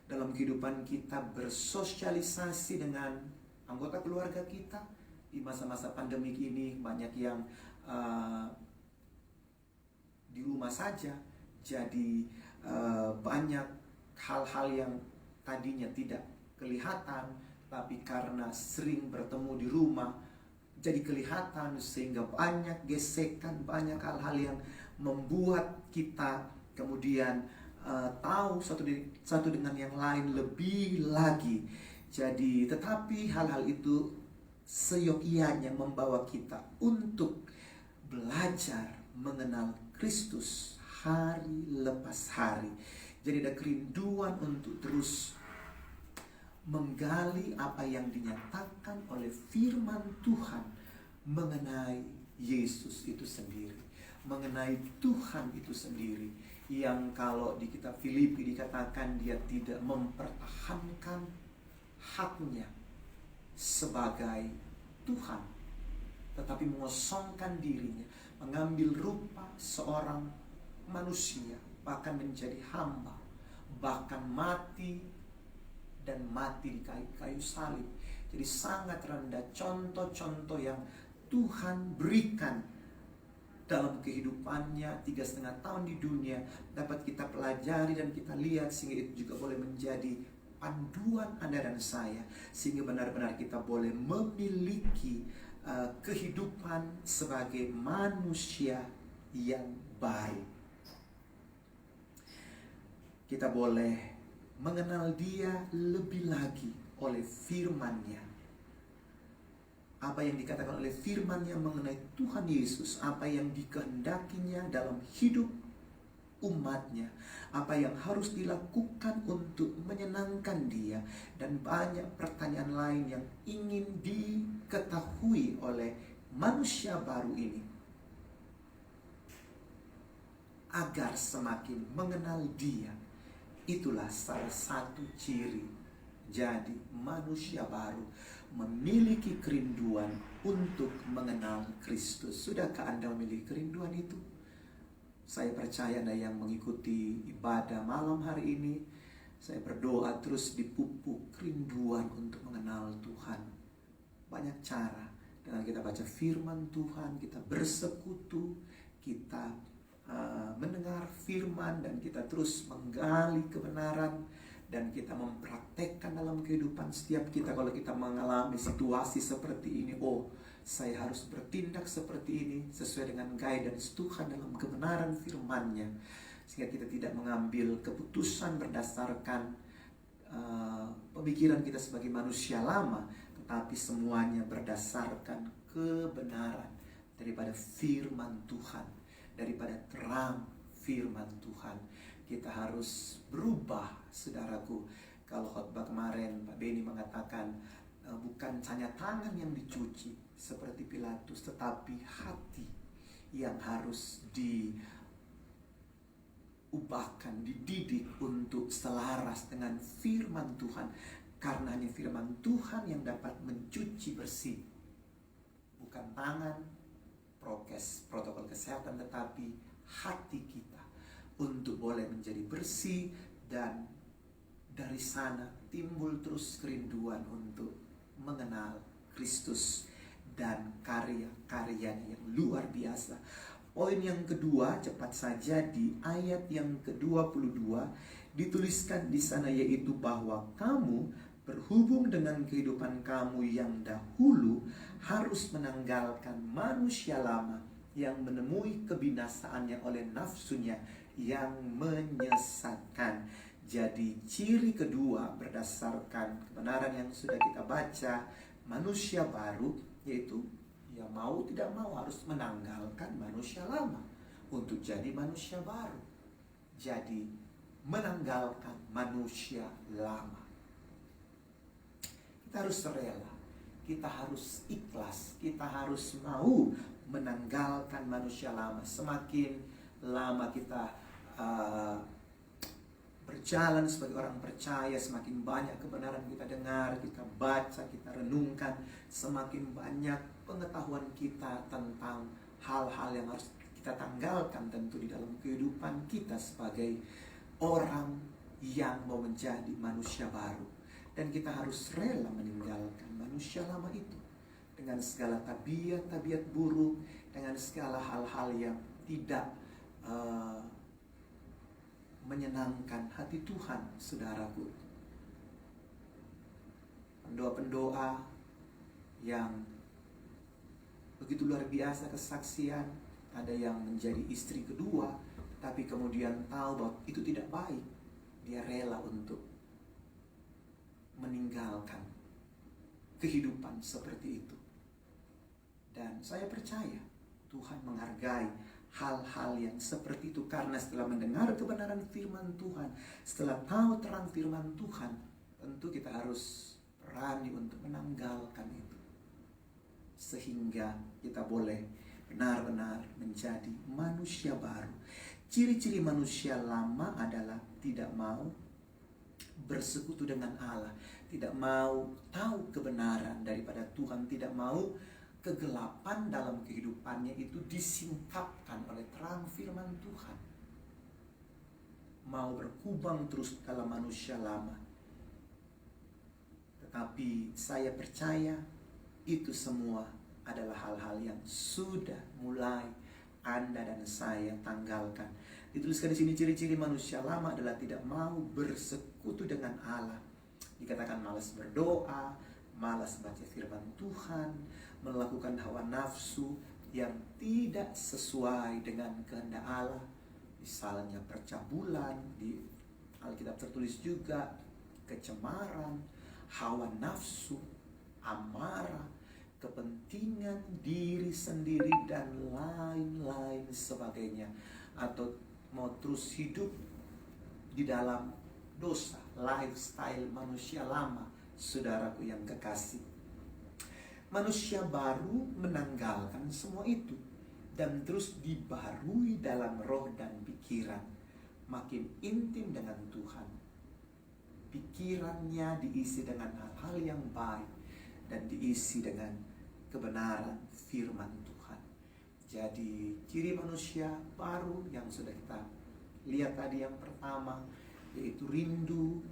dalam kehidupan kita bersosialisasi dengan anggota keluarga kita. Di masa-masa pandemi ini banyak yang di rumah saja, jadi banyak hal-hal yang tadinya tidak kelihatan, tapi karena sering bertemu di rumah jadi kelihatan, sehingga banyak gesekan, banyak hal-hal yang membuat kita kemudian tahu satu dengan yang lain lebih lagi. Jadi tetapi hal-hal itu seyogianya membawa kita untuk belajar mengenal Kristus hari lepas hari. Jadi ada kerinduan untuk terus menggali apa yang dinyatakan oleh firman Tuhan mengenai Yesus itu sendiri, mengenai Tuhan itu sendiri, yang kalau di kitab Filipi dikatakan dia tidak mempertahankan haknya sebagai Tuhan, tetapi mengosongkan dirinya, mengambil rupa seorang manusia, bahkan menjadi hamba, bahkan mati, dan mati di kayu salib. Jadi sangat rendah. Contoh-contoh yang Tuhan berikan dalam kehidupannya 3,5 tahun di dunia dapat kita pelajari dan kita lihat, sehingga itu juga boleh menjadi panduan Anda dan saya, sehingga benar-benar kita boleh memiliki kehidupan sebagai manusia yang baik. Kita boleh mengenal Dia lebih lagi oleh firman-Nya. Apa yang dikatakan oleh firman-Nya mengenai Tuhan Yesus, apa yang dikehendakinya dalam hidup umatnya, apa yang harus dilakukan untuk menyenangkan Dia, dan banyak pertanyaan lain yang ingin diketahui oleh manusia baru ini, agar semakin mengenal Dia. Itulah salah satu ciri jadi manusia baru, memiliki kerinduan untuk mengenal Kristus. Sudahkah Anda memiliki kerinduan itu? Saya percaya Anda yang mengikuti ibadah malam hari ini, saya berdoa terus dipupuk kerinduan untuk mengenal Tuhan. Banyak cara, dengan kita baca firman Tuhan, kita bersekutu, kita mendengar firman, dan kita terus menggali kebenaran, dan kita mempraktekkan dalam kehidupan setiap kita. Kalau kita mengalami situasi seperti ini, saya harus bertindak seperti ini sesuai dengan guidance Tuhan dalam kebenaran firman-Nya, sehingga kita tidak mengambil keputusan berdasarkan pemikiran kita sebagai manusia lama, tetapi semuanya berdasarkan kebenaran daripada firman Tuhan, daripada terang firman Tuhan. Kita harus berubah, saudaraku. Kalau khotbah kemarin Pak Beni mengatakan bukan hanya tangan yang dicuci seperti Pilatus, tetapi hati yang harus diubahkan, dididik untuk selaras dengan firman Tuhan. Karena hanya firman Tuhan yang dapat mencuci bersih, bukan tangan, protokol kesehatan, tetapi hati kita, untuk boleh menjadi bersih, dan dari sana timbul terus kerinduan untuk mengenal Kristus dan karya-karyanya yang luar biasa. Poin yang kedua, cepat saja, di ayat yang ke-22 dituliskan di sana, yaitu bahwa kamu berhubung dengan kehidupan kamu yang dahulu harus menanggalkan manusia lama yang menemui kebinasaannya oleh nafsunya yang menyesatkan. Jadi ciri kedua berdasarkan kebenaran yang sudah kita baca, manusia baru, yaitu ya mau tidak mau harus menanggalkan manusia lama untuk jadi manusia baru. Jadi menanggalkan manusia lama. Kita harus rela, kita harus ikhlas, kita harus mau menanggalkan manusia lama. Semakin lama kita berjalan sebagai orang percaya, semakin banyak kebenaran kita dengar, kita baca, kita renungkan, semakin banyak pengetahuan kita tentang hal-hal yang harus kita tanggalkan tentu di dalam kehidupan kita sebagai orang yang mau menjadi manusia baru. Dan kita harus rela meninggalkan manusia lama itu dengan segala tabiat-tabiat buruk, dengan segala hal-hal yang tidak menyenangkan hati Tuhan, saudaraku. Pendoa-pendoa yang begitu luar biasa kesaksian, ada yang menjadi istri kedua, tapi kemudian tahu bahwa itu tidak baik, dia rela untuk meninggalkan kehidupan seperti itu. Dan saya percaya Tuhan menghargai hal-hal yang seperti itu, karena setelah mendengar kebenaran firman Tuhan, setelah tahu terang firman Tuhan, tentu kita harus berani untuk menanggalkan itu, sehingga kita boleh benar-benar menjadi manusia baru. Ciri-ciri manusia lama adalah tidak mau bersekutu dengan Allah, tidak mau tahu kebenaran daripada Tuhan, tidak mau kegelapan dalam kehidupannya itu disingkapkan oleh terang firman Tuhan. Mau berkubang terus dalam manusia lama. Tetapi saya percaya itu semua adalah hal-hal yang sudah mulai Anda dan saya tanggalkan. Dituliskan di sini ciri-ciri manusia lama adalah tidak mau bersekutu dengan Allah. Dikatakan malas berdoa, malas baca firman Tuhan, melakukan hawa nafsu yang tidak sesuai dengan kehendak Allah. Misalnya percabulan, di Alkitab tertulis juga kecemaran, hawa nafsu, amarah, kepentingan diri sendiri, dan lain-lain sebagainya. Atau mau terus hidup di dalam dosa, lifestyle manusia lama. Saudaraku yang kekasih, manusia baru menanggalkan semua itu dan terus dibarui dalam roh dan pikiran, makin intim dengan Tuhan. Pikirannya diisi dengan hal-hal yang baik dan diisi dengan kebenaran firman Tuhan. Jadi ciri manusia baru yang sudah kita lihat tadi, yang pertama yaitu rindu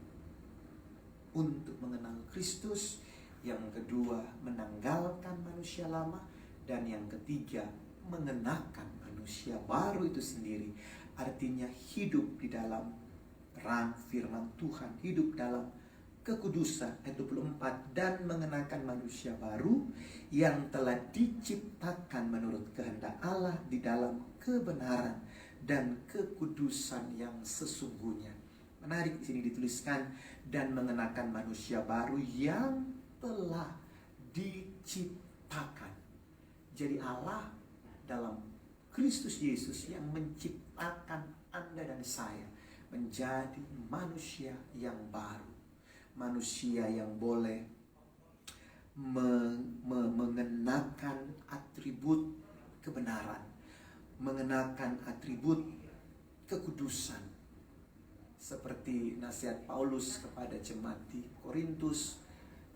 untuk mengenal Kristus, yang kedua menanggalkan manusia lama, dan yang ketiga mengenakan manusia baru itu sendiri. Artinya hidup di dalam terang firman Tuhan, hidup dalam kekudusan. Ayat 24, dan mengenakan manusia baru yang telah diciptakan menurut kehendak Allah di dalam kebenaran dan kekudusan yang sesungguhnya. Menarik, di sini dituliskan dan mengenakan manusia baru yang telah diciptakan. Jadi Allah dalam Kristus Yesus yang menciptakan Anda dan saya menjadi manusia yang baru. Manusia yang boleh mengenakan atribut kebenaran, mengenakan atribut kekudusan. Seperti nasihat Paulus kepada jemaat di Korintus.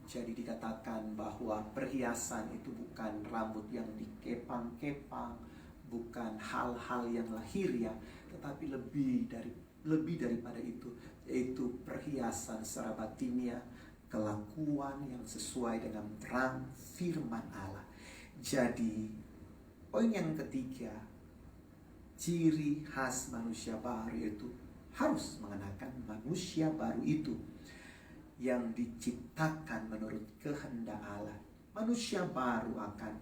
Jadi dikatakan bahwa perhiasan itu bukan rambut yang dikepang-kepang, bukan hal-hal yang lahiriah, tetapi lebih daripada itu, yaitu perhiasan secara batinia, kelakuan yang sesuai dengan terang firman Allah. Jadi poin yang ketiga, ciri khas manusia baru itu harus mengenakan manusia baru itu yang diciptakan menurut kehendak Allah. Manusia baru akan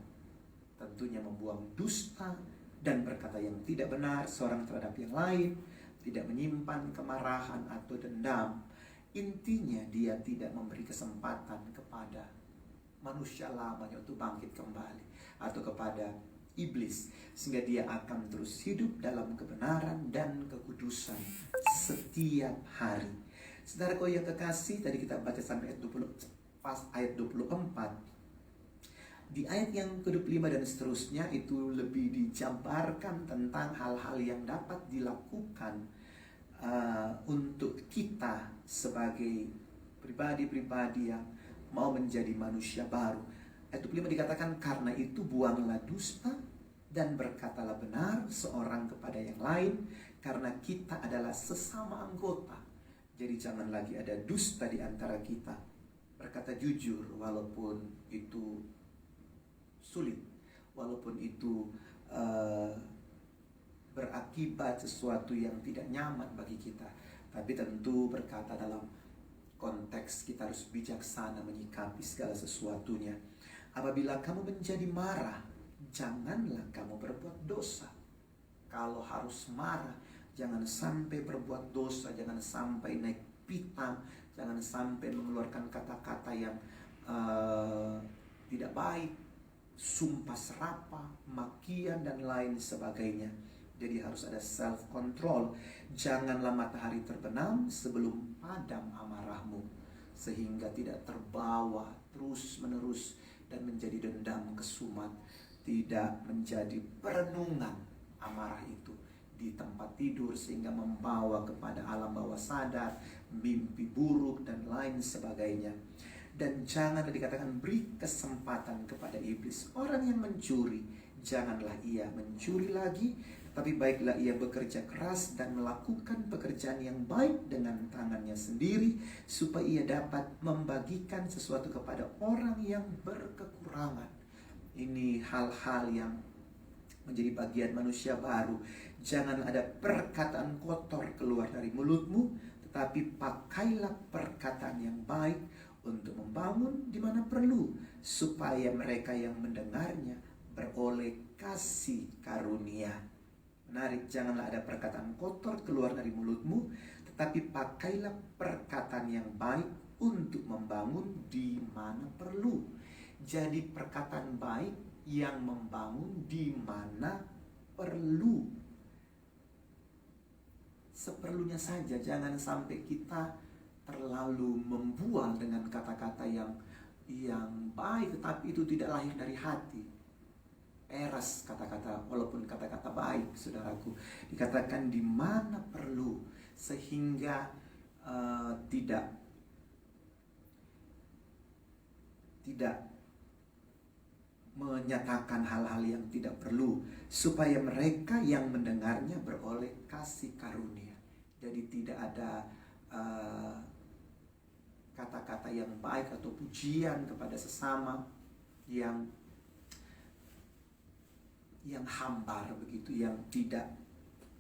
tentunya membuang dusta dan berkata yang tidak benar seorang terhadap yang lain, tidak menyimpan kemarahan atau dendam. Intinya dia tidak memberi kesempatan kepada manusia lamanya untuk bangkit kembali, atau kepada iblis, sehingga dia akan terus hidup dalam kebenaran dan kekudusan setiap hari. Saudaraku yang kekasih, tadi kita baca sampai ayat 20, pas ayat 24. Di ayat yang ke-25 dan seterusnya itu lebih dijabarkan tentang hal-hal yang dapat dilakukan untuk kita sebagai pribadi-pribadi yang mau menjadi manusia baru. Ayat 25 dikatakan, karena itu buanglah dusta dan berkatalah benar seorang kepada yang lain, karena kita adalah sesama anggota. Jadi jangan lagi ada dusta di antara kita. Berkata jujur walaupun itu sulit, walaupun itu berakibat sesuatu yang tidak nyaman bagi kita. Tapi tentu berkata dalam konteks kita harus bijaksana menyikapi segala sesuatunya. Apabila kamu menjadi marah, janganlah kamu berbuat dosa. Kalau harus marah, jangan sampai berbuat dosa, jangan sampai naik pitam, jangan sampai mengeluarkan kata-kata yang tidak baik, sumpah serapah, makian dan lain sebagainya. Jadi harus ada self control. Janganlah matahari terbenam sebelum padam amarahmu, sehingga tidak terbawa terus menerus dan menjadi dendam kesumat, tidak menjadi perenungan amarah itu. di tempat tidur sehingga membawa kepada alam bawah sadar, mimpi buruk dan lain sebagainya. Dan jangan dikatakan beri kesempatan kepada iblis. Orang yang mencuri, janganlah ia mencuri lagi, tapi baiklah ia bekerja keras dan melakukan pekerjaan yang baik dengan tangannya sendiri, supaya ia dapat membagikan sesuatu kepada orang yang berkekurangan. Ini hal-hal yang menjadi bagian manusia baru. Jangan ada perkataan kotor keluar dari mulutmu, tetapi pakailah perkataan yang baik untuk membangun di mana perlu, supaya mereka yang mendengarnya beroleh kasih karunia. Menarik, janganlah ada perkataan kotor keluar dari mulutmu, tetapi pakailah perkataan yang baik untuk membangun di mana perlu. Jadi perkataan baik yang membangun di mana perlu. Seperlunya saja, jangan sampai kita terlalu membual dengan kata-kata yang baik, tetapi itu tidak lahir dari hati. Eras kata-kata, walaupun kata-kata baik, saudaraku, dikatakan di mana perlu, sehingga tidak menyatakan hal-hal yang tidak perlu, supaya mereka yang mendengarnya beroleh kasih karunia. Jadi tidak ada kata-kata yang baik atau pujian kepada sesama yang hambar begitu, yang tidak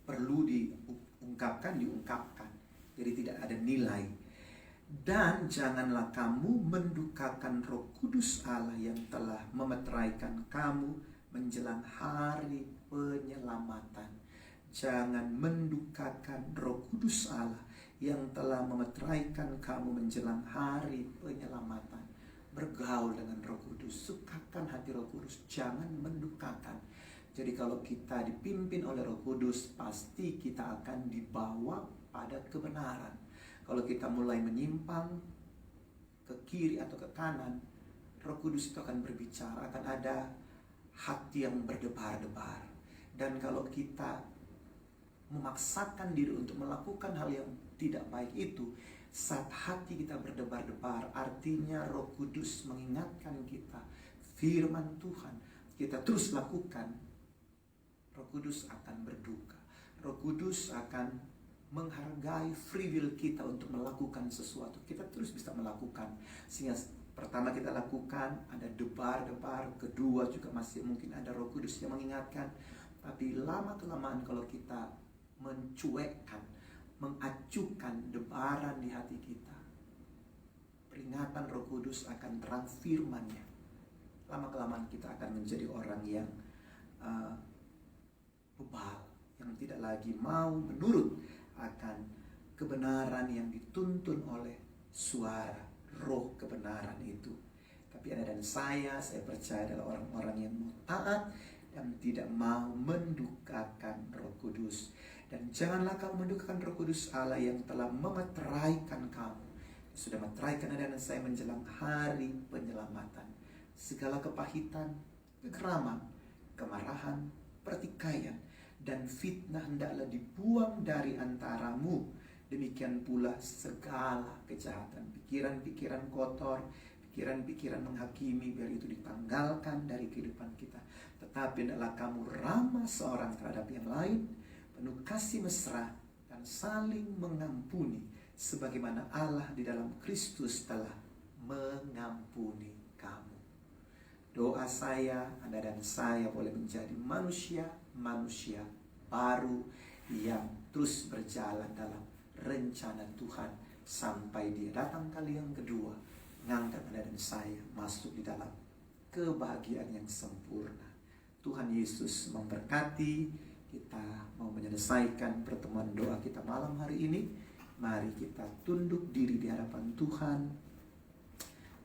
perlu diungkapkan. Jadi tidak ada nilai. Dan janganlah kamu mendukakan Roh Kudus Allah yang telah memeteraikan kamu menjelang hari penyelamatan. Jangan mendukakan Roh Kudus Allah yang telah memeteraikan kamu menjelang hari penyelamatan. Bergaul dengan Roh Kudus, sukakan hati Roh Kudus, jangan mendukakan. Jadi kalau kita dipimpin oleh Roh Kudus, pasti kita akan dibawa pada kebenaran. Kalau kita mulai menyimpang ke kiri atau ke kanan, Roh Kudus itu akan berbicara, akan ada hati yang berdebar-debar. Dan kalau kita memaksakan diri untuk melakukan hal yang tidak baik itu, saat hati kita berdebar-debar, artinya Roh Kudus mengingatkan kita firman Tuhan, kita terus lakukan, Roh Kudus akan berduka. Roh Kudus akan menghargai free will kita untuk melakukan sesuatu. Kita terus bisa melakukan. Sehingga pertama kita lakukan, ada debar-debar. Kedua juga masih mungkin ada Roh Kudus yang mengingatkan. Tapi lama-kelamaan kalau kita mencuekkan, mengacuhkan debaran di hati kita, peringatan Roh Kudus akan terang firman-Nya. Lama-kelamaan kita akan menjadi orang yang bebal, yang tidak lagi mau menurut akan kebenaran yang dituntun oleh suara roh kebenaran itu. Tapi Anda dan saya percaya adalah orang-orang yang mau taat dan tidak mau mendukakan Roh Kudus. Dan janganlah kamu mendukakan Roh Kudus Allah yang telah memeteraikan kamu, sudah memeteraikan Anda dan saya menjelang hari penyelamatan. Segala kepahitan, kekeraman, kemarahan, pertikaian, dan fitnah hendaklah dibuang dari antaramu. Demikian pula segala kejahatan, pikiran-pikiran kotor, pikiran-pikiran menghakimi, biar itu ditanggalkan dari kehidupan kita. Tetapi hendaklah kamu ramah seorang terhadap yang lain, penuh kasih mesra, dan saling mengampuni, sebagaimana Allah di dalam Kristus telah mengampuni kamu. Doa saya, Anda dan saya boleh menjadi manusia baru yang terus berjalan dalam rencana Tuhan sampai Dia datang kali yang kedua, mengangkat Anda dan saya masuk di dalam kebahagiaan yang sempurna. Tuhan Yesus memberkati. Kita mau menyelesaikan pertemuan doa kita malam hari ini. Mari kita tunduk diri di hadapan Tuhan.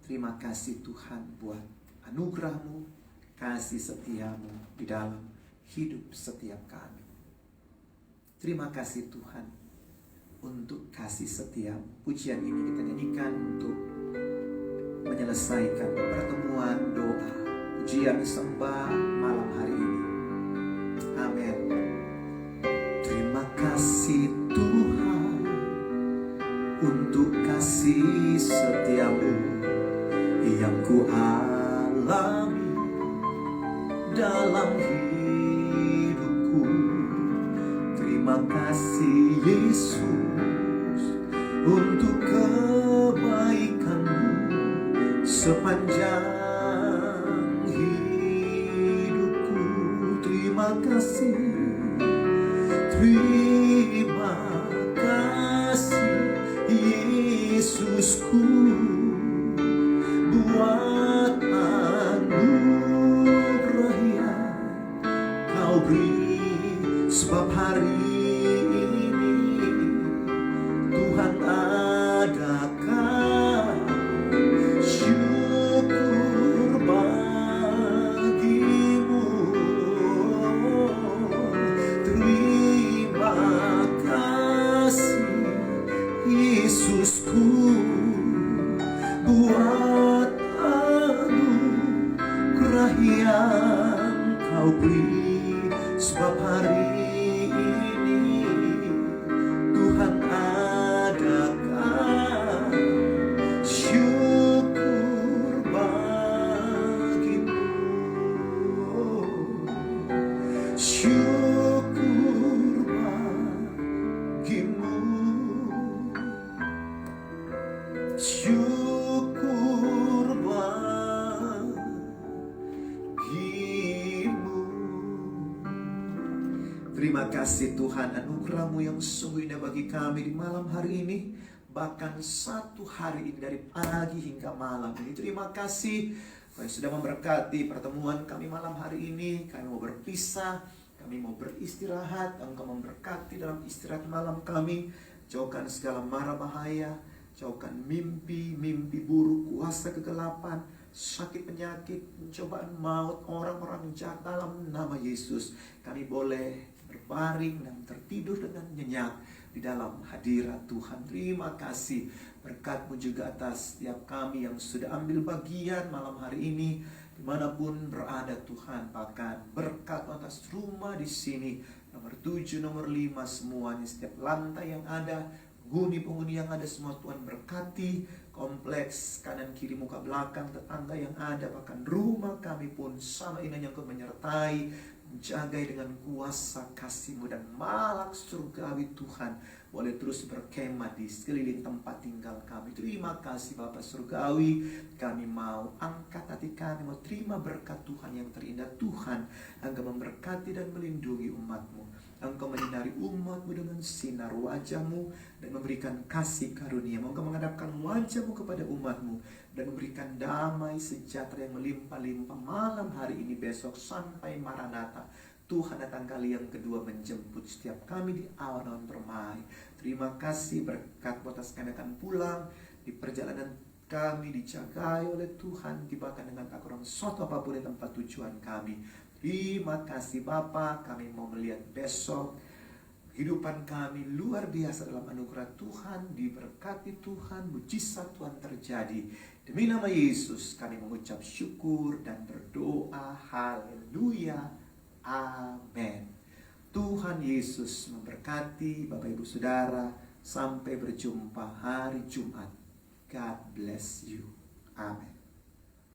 Terima kasih Tuhan buat anugerah-Mu, kasih setia-Mu di dalam hidup setiap kami. Terima kasih Tuhan untuk kasih setia-Mu. Pujian ini kita nyanyikan untuk menyelesaikan pertemuan doa, pujian sembah malam hari ini. Amin. kasih setiamu yang ku alami dalam hidupku. Terima kasih Yesus untuk kebaikanmu sepanjang hidupku. Terima kasih, terima kasih Yesusku, buat anugerah yang kau beri. Sebab hari ini Tuhan adakan syukur bagimu. Terima kasih Yesusku, buat anugerah yang kau beri. Sebab hari ini Tuhan adakan syukur bagimu. Syukur bagimu. Syukur bagimu. Terima kasih Tuhan, anugerah-Mu yang sungguh indah bagi kami di malam hari ini, bahkan satu hari ini dari pagi hingga malam ini. Terima kasih Kau sudah memberkati pertemuan kami malam hari ini. Kami mau berpisah, kami mau beristirahat. Engkau memberkati dalam istirahat malam kami. Jauhkan segala mara bahaya, jauhkan mimpi buruk, kuasa kegelapan, sakit penyakit, pencobaan maut, orang-orang jahat dalam nama Yesus. Kami boleh berbaring dan tertidur dengan nyenyak di dalam hadirat Tuhan. Terima kasih, berkat-Mu juga atas setiap kami yang sudah ambil bagian malam hari ini, dimanapun berada Tuhan. Bahkan berkat atas rumah di sini, nomor 7, nomor 5, semuanya, setiap lantai yang ada, penghuni yang ada, semua Tuhan berkati. Kompleks kanan kiri muka belakang tetangga yang ada, bahkan rumah kami pun sama indahnya Engkau menyertai, menjagai dengan kuasa kasih-Mu dan malak surgawi Tuhan boleh terus berkemah di sekeliling tempat tinggal kami. Terima kasih Bapa surgawi, kami mau angkat hati kami, mau terima berkat Tuhan yang terindah. Tuhan, Engkau memberkati dan melindungi umat-Mu. Engkau menyinari umat-Mu dengan sinar wajah-Mu dan memberikan kasih karunia. Engkau menghadapkan wajah-Mu kepada umat-Mu dan memberikan damai sejahtera yang melimpah-limpah malam hari ini, besok sampai Maranatha. Tuhan datang kali yang kedua menjemput setiap kami di awan-awan permai. Terima kasih, berkat atas kami akan pulang di perjalanan kami, dijagai oleh Tuhan, dibahkan dengan tak kurang suatu apapun di tempat tujuan kami. Terima kasih Bapa, kami mau melihat besok kehidupan kami luar biasa dalam anugerah Tuhan, diberkati Tuhan, mujizat Tuhan terjadi. Demi nama Yesus kami mengucap syukur dan berdoa. Haleluya. Amin. Tuhan Yesus memberkati Bapak Ibu Saudara. Sampai berjumpa hari Jumat. God bless you. Amin.